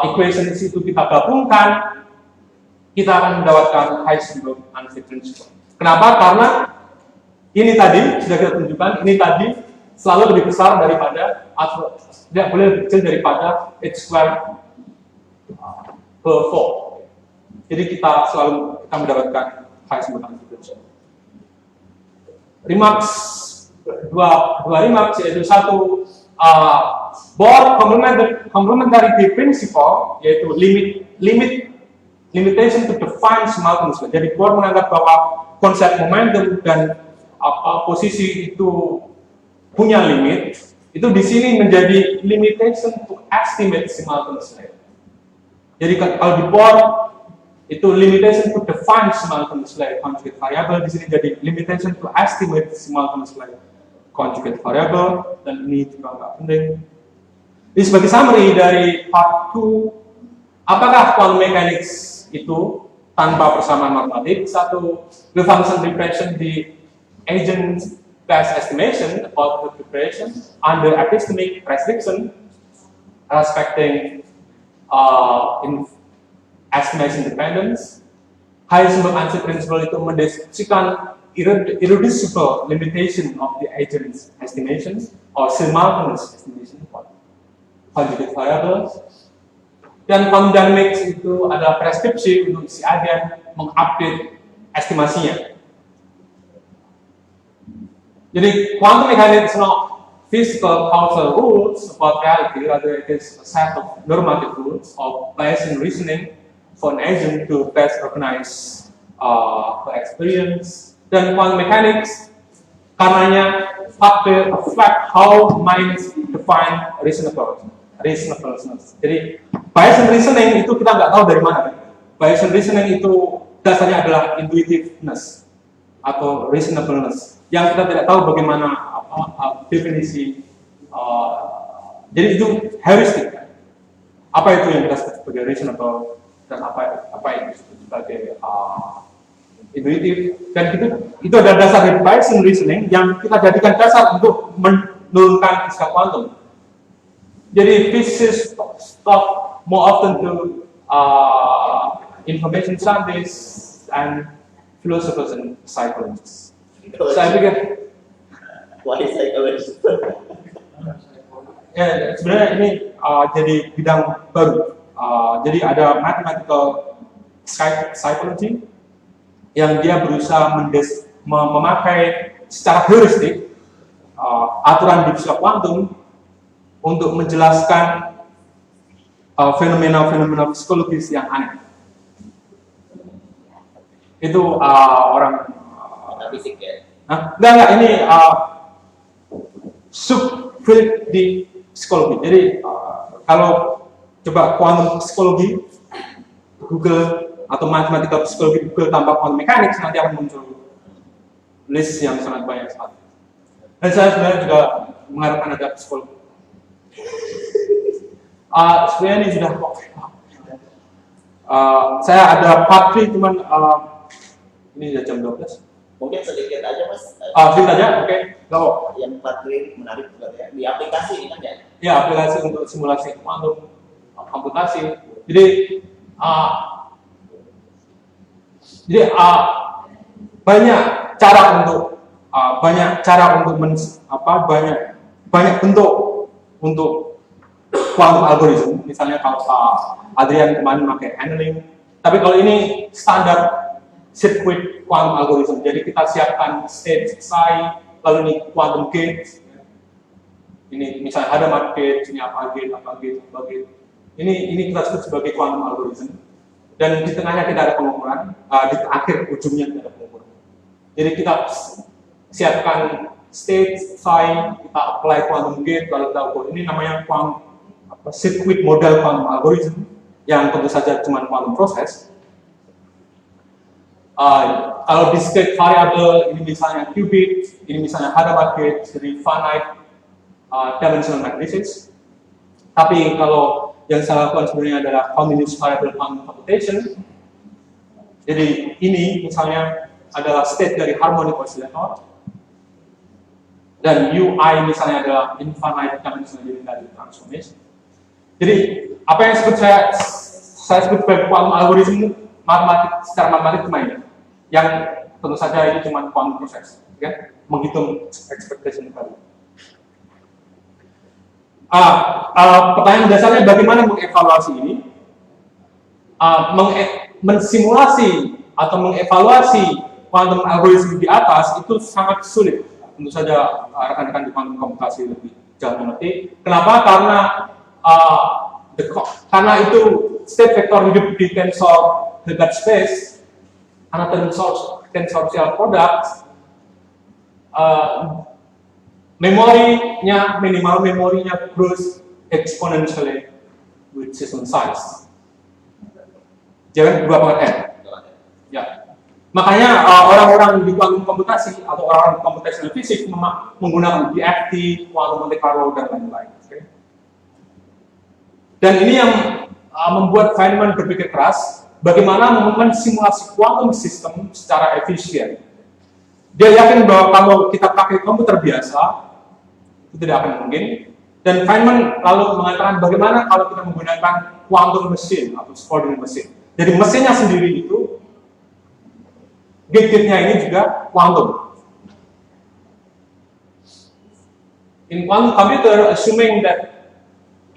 equation itu kita gabungkan, kita akan mendapatkan Heisenberg unfit principle. Kenapa? Karena ini tadi sudah kita tunjukkan, ini tadi selalu lebih besar daripada atau tidak boleh lebih kecil daripada h square per 4. Jadi kita selalu mendapatkan high simultaneous diffusion. Remarks dua remarks, yaitu satu Bohr complementarity principle, yaitu limitation to define simultaneously. Jadi Bohr menganggap bahwa konsep momentum dan posisi itu punya limit. Itu di sini menjadi limitation to estimate simultaneously. Jadi kalau di Bohr itu limitation to define simultaneously conjugate variable, di sini jadi limitation to estimate simultaneously conjugate variable, dan ini juga nggak penting. Ini sebagai summary dari part 2, apakah quantum mechanics itu tanpa persamaan matematik? Satu, the function repression the agent best estimation about the preparation under epistemic restriction respecting in estimation dependence. Heisenberg-Ansel principle itu mendeskripsikan irreducible limitation of the agent's estimation or simultaneous estimation for conjugate variables. Dan quantum dynamics itu adalah preskripsi untuk si agen mengupdate estimasinya. Jadi quantum mechanics is not physical causal rules about reality, rather it is a set of normative rules of Bayesian reasoning for an agent to best recognize the experience. Dan quantum mechanics karenanya affect how minds define reasonableness. Jadi Bayesian reasoning itu kita nggak tahu dari mana. Bayesian reasoning itu dasarnya adalah intuitiveness atau reasonableness, yang kita tidak tahu bagaimana definisi. Jadi itu heuristik. Apa itu yang kita sebut sebagai reasonable dan apa yang disebut sebagai intuitif, dan itu adalah dasar dari Bayesian reasoning yang kita jadikan dasar untuk menurunkan fisika kuantum. Jadi physicists talk more often to information scientists and philosophers and psychologists. Saya pikir Why psychologist? ya sebenarnya ini jadi bidang baru. Jadi ada mathematical psychology yang dia berusaha memakai secara heuristik aturan di fisika kuantum untuk menjelaskan fenomena-fenomena psikologis yang aneh. Itu orang Fisik ya. enggak, ini subfield di psikologi. Jadi kalau coba quantum psikologi Google atau matematika psikologi Google tanpa quantum mechanics, nanti akan muncul list yang sangat banyak sekali. Dan saya sebenarnya juga mengharapkan ada psikologi. Sebenarnya ini sudah saya ada part 3, cuman ini sudah jam 12. Mungkin sedikit aja mas. Sedikit aja, oke. Yang part 3 menarik juga ya. Di aplikasi ini kan ya. Ya, aplikasi untuk simulasi kuantum komputasi. Jadi banyak cara untuk banyak bentuk untuk quantum algorithm. Misalnya kalau Adrian kemarin pakai annealing, tapi kalau ini standar circuit quantum algorithm. Jadi kita siapkan state psi, lalu ini quantum gate. Ini misalnya ada mat gate, ini apa gate. Ini kita sebut sebagai quantum algorithm. Dan di tengahnya kita ada pengukuran, di akhir ujungnya kita ada pengukuran. Jadi kita siapkan state psi, kita apply quantum gate, lalu kita ukur. Ini namanya circuit model quantum algorithm, yang tentu saja cuma quantum process. Kalau discrete variable, ini misalnya qubit, ini misalnya Hadamard gate, jadi finite dimensional matrices. Tapi kalau yang saya lakukan sebenarnya adalah continuous variable quantum computation. Jadi ini misalnya adalah state dari harmonic oscillator, dan UI misalnya adalah infinite dimensional unitary transformation. Jadi apa yang saya sebut sebagai quantum algorithm secara matematik cuma ini, yang tentu saja ini cuma quantum process. kan? Menghitung expectation value. Pertanyaan dasarnya bagaimana mengevaluasi ini? Mensimulasi atau mengevaluasi quantum algorithm di atas itu sangat sulit. Tentu saja rekan-rekan di quantum komputasi lebih jauh mengerti. Kenapa? Karena itu state vector hidup di tensor Hilbert space, karena tensorial product, minimal memorinya grows exponentially with system size. Jangan berapa n? Ya. Makanya orang-orang di quantum komputasi atau orang-orang di computational physics menggunakan DFT, quantum Monte Carlo dan lain-lain. Okay? Dan ini yang membuat Feynman berpikir keras bagaimana mensimulasi quantum system secara efisien. Dia yakin bahwa kalau kita pakai komputer biasa itu tidak akan mungkin. Dan Feynman lalu mengatakan bagaimana kalau kita menggunakan quantum machine atau coordinate machine. Jadi mesinnya sendiri itu gate-nya ini juga quantum. In quantum computer, assuming that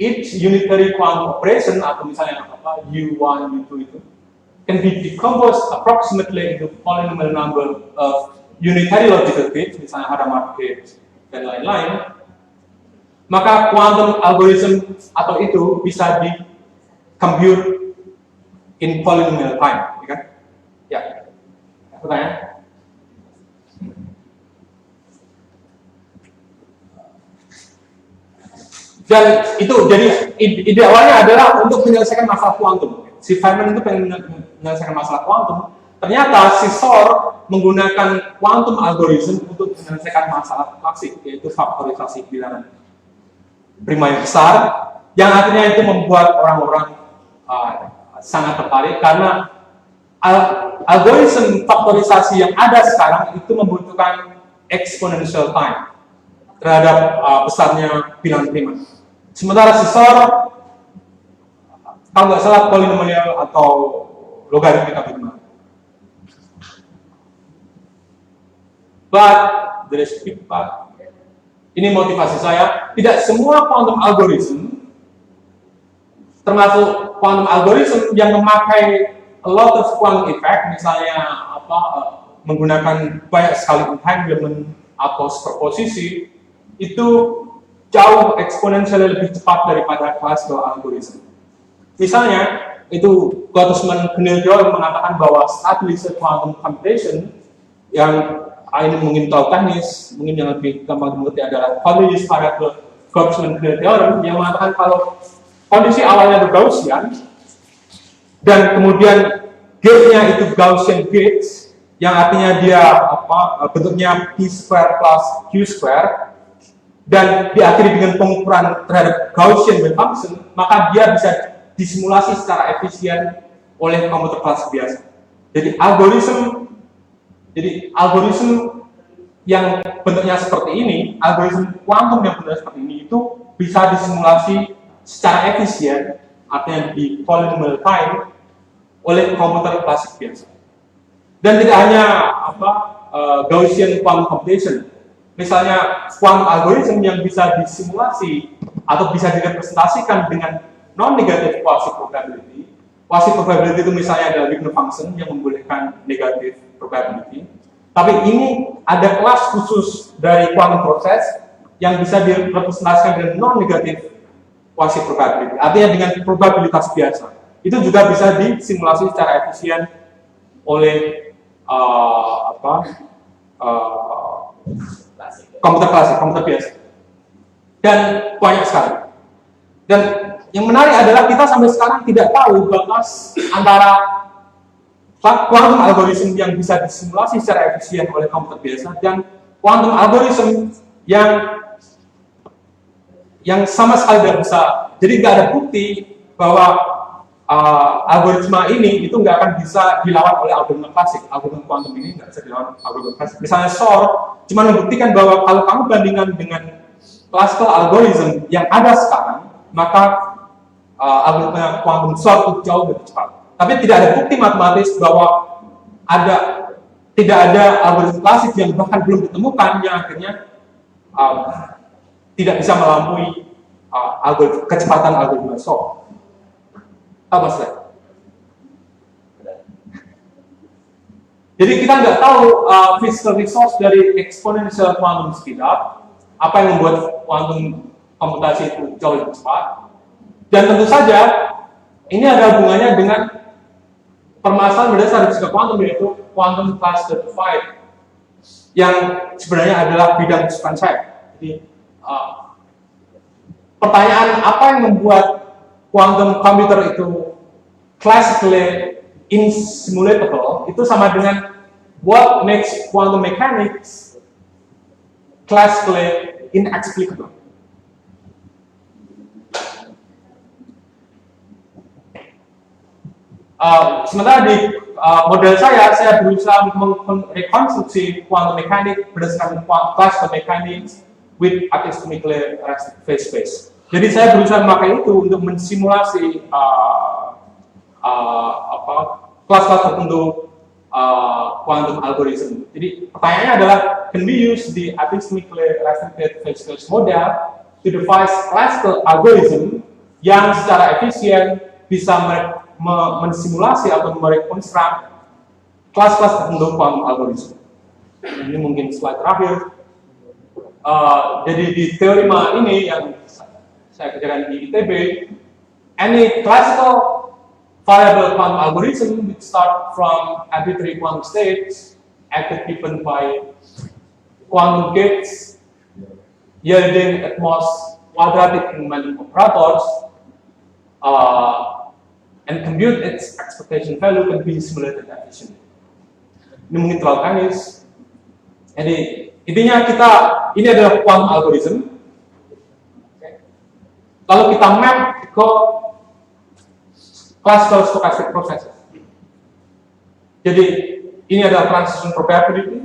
each unitary quantum operation atau misalnya U1, U2 itu can be decomposed approximately into polynomial number of unitary logical gates, misalnya Hadamard gate dan lain-lain, maka quantum algorithm atau itu bisa di compute in polynomial time, ya kan? Ya. Pertanyaan? Dan itu jadi ide awalnya adalah untuk menyelesaikan masalah kuantum. Si Feynman itu pengen menyelesaikan masalah kuantum. Ternyata si Shor menggunakan quantum algorithm untuk menyelesaikan masalah klasik, yaitu faktorisasi bilangan prima yang besar, yang akhirnya itu membuat orang-orang sangat tertarik karena algoritma faktorisasi yang ada sekarang itu membutuhkan exponential time terhadap besarnya bilangan prima. Sementara si Shor, kalau nggak salah polinomial atau logaritmika prima. But there is big but. Ini motivasi saya. Tidak semua quantum algorithm, termasuk quantum algorithm yang memakai a lot of quantum effect, misalnya menggunakan banyak sekali entanglement atau superposisi, itu jauh eksponensialnya lebih cepat daripada classical algorithm. Misalnya, itu Gottesman-Gnel theorem mengatakan bahwa stabilized quantum computation yang ini mungkin tahu teknis, mungkin yang lebih gampang dimengerti adalah continuous variable Gottesman-Gnel theorem yang mengatakan kalau kondisi awalnya Gaussian dan kemudian gate-nya itu Gaussian gates yang artinya dia bentuknya p square plus q square dan diakhiri dengan pengukuran terhadap Gaussian wave function, maka dia bisa disimulasi secara efisien oleh komputer klasik biasa. Jadi algoritma yang bentuknya seperti ini, algoritma kuantum yang bentuknya seperti ini itu bisa disimulasi secara efisien, artinya di polynomial time oleh komputer klasik biasa. Dan tidak hanya Gaussian quantum computation, misalnya quantum algorithm yang bisa disimulasi atau bisa direpresentasikan dengan non-negative quasi probability. Quasi probability itu misalnya adalah Wigner function yang membolehkan negative probability. Tapi ini ada kelas khusus dari quantum proses yang bisa direpresentasikan dengan non-negative quasi probability. Artinya dengan probabilitas biasa. Itu juga bisa disimulasi secara efisien oleh komputer klasik, komputer biasa. Dan banyak sekali. Dan yang menarik adalah kita sampai sekarang tidak tahu batas antara quantum algorithm yang bisa disimulasi secara efisien oleh komputer biasa dan quantum algorithm yang sama sekali tidak bisa. Jadi nggak ada bukti bahwa algoritma ini itu nggak akan bisa dilawan oleh algoritma klasik. Algoritma quantum ini nggak bisa dilawan algoritma klasik. Misalnya Shor cuma membuktikan bahwa kalau kamu bandingkan dengan classical algorithm yang ada sekarang, maka algoritma quantum Shor itu jauh lebih cepat. Tapi tidak ada bukti matematis bahwa ada tidak ada algoritma klasik yang bahkan belum ditemukan yang akhirnya tidak bisa melampaui kecepatan algoritma Shor. Apa sih? Jadi kita nggak tahu physical resource dari exponential quantum speedup, apa yang membuat quantum komputasi itu jauh lebih cepat. Dan tentu saja ini ada hubungannya dengan permasalahan berdasar fisika kuantum, yaitu quantum class-certified, yang sebenarnya adalah bidang kesukaan saya. Jadi pertanyaan apa yang membuat quantum computer itu classically insimulatable itu sama dengan what makes quantum mechanics classically inexplicable. Sementara di model saya berusaha merekonstruksi quantum mechanics berdasarkan classical mechanics with apistemically restricted phase space. Jadi saya berusaha memakai itu untuk mensimulasi kelas-kelas tertentu quantum algorithm. Jadi pertanyaannya adalah, can we use the apistemically restricted phase space model to devise classical algorithm yang secara efisien bisa mensimulasi atau merekonstruk kelas-kelas tertentu quantum algorithm. Ini mungkin slide terakhir. Jadi di teorema ini yang saya kerjakan di ITB, any classical variable quantum algorithm which start from arbitrary quantum states acted given by quantum gates yielding at most quadratic momentum operators and compute its expectation value can be simulated efficiently. Ini mungkin terlalu teknis. Jadi intinya ini adalah quantum algorithm. Lalu kita map ke classical stochastic processes. Jadi ini adalah transition probability.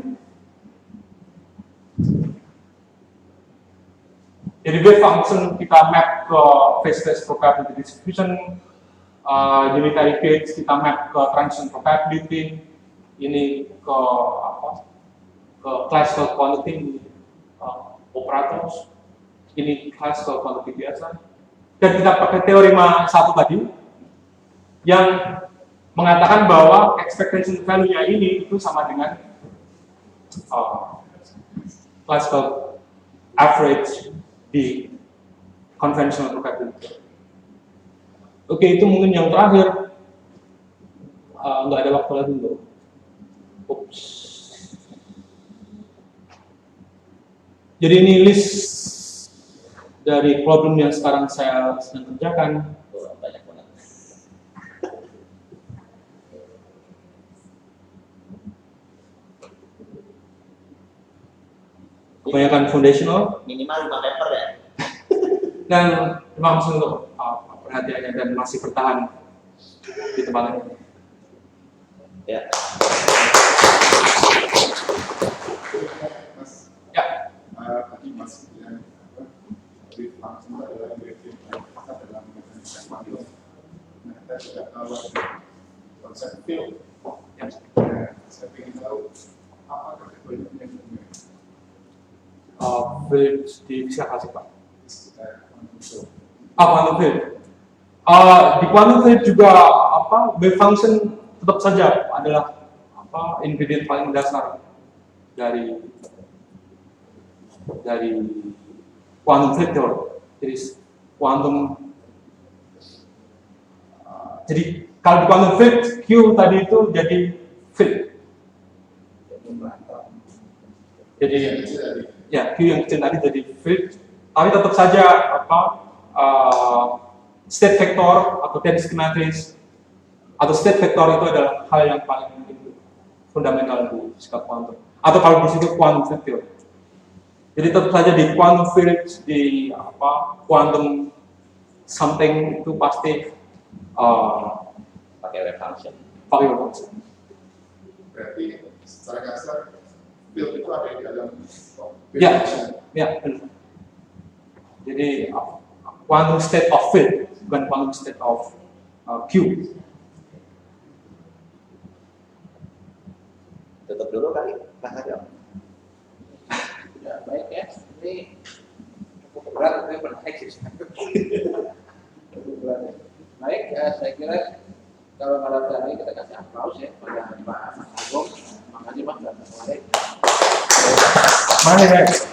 Jadi wave function kita map ke phase-phase probability distribution. Unitary gates kita map ke transition probability, ini ke classical quantity operators, ini classical quantity biasa, dan kita pakai teorema satu tadi yang mengatakan bahwa expectation value-nya ini itu sama dengan classical average di conventional probability. Oke, itu mungkin yang terakhir. Nggak ada waktu lagi loh. Oops. Jadi ini list dari problem yang sekarang saya sedang kerjakan. Banyak banget. Kebanyakan foundational. Minimal 5 paper ya. Dan terima kasih untuk perhatiannya dan masih bertahan di tempat ini. Ya. Mas, Ya. tadi Mas bilang wave function adalah wave yang dalam mekanisme kuantum. Nah, kita tidak tahu konsep field. Ya. Saya ingin tahu apa kategorinya yang benar. Field di fisika klasik, Pak. Quantum field. Quantum field. Di quantum field juga wave function tetap saja adalah ingredient paling dasar dari quantum field theory. Jadi jadi kalau di quantum field Q tadi itu jadi field. Jadi ya Q yang kecil tadi jadi field, tapi tetap saja state vector atau density matrix atau state vector itu adalah hal yang paling fundamental di fisika kuantum. Atau kalau di situ quantum field theory. Jadi tetap saja di quantum field, di quantum something itu pasti Pakai wave function. pakai wave function. Berarti secara kasar field itu ada di dalam Ya, ya, benar. Jadi quantum state of field bukan quantum state of Q. Itu Tutup dulu kali, Mas Aryo. Ya, baik ya. Ini cukup berat, tapi menarik sih. Cukup berat ya. Baik, saya kira kalau malam hari kita kasih aplaus ya pada Pak Agung. Makasih Mas, dan terima kasih. Mari, Rex.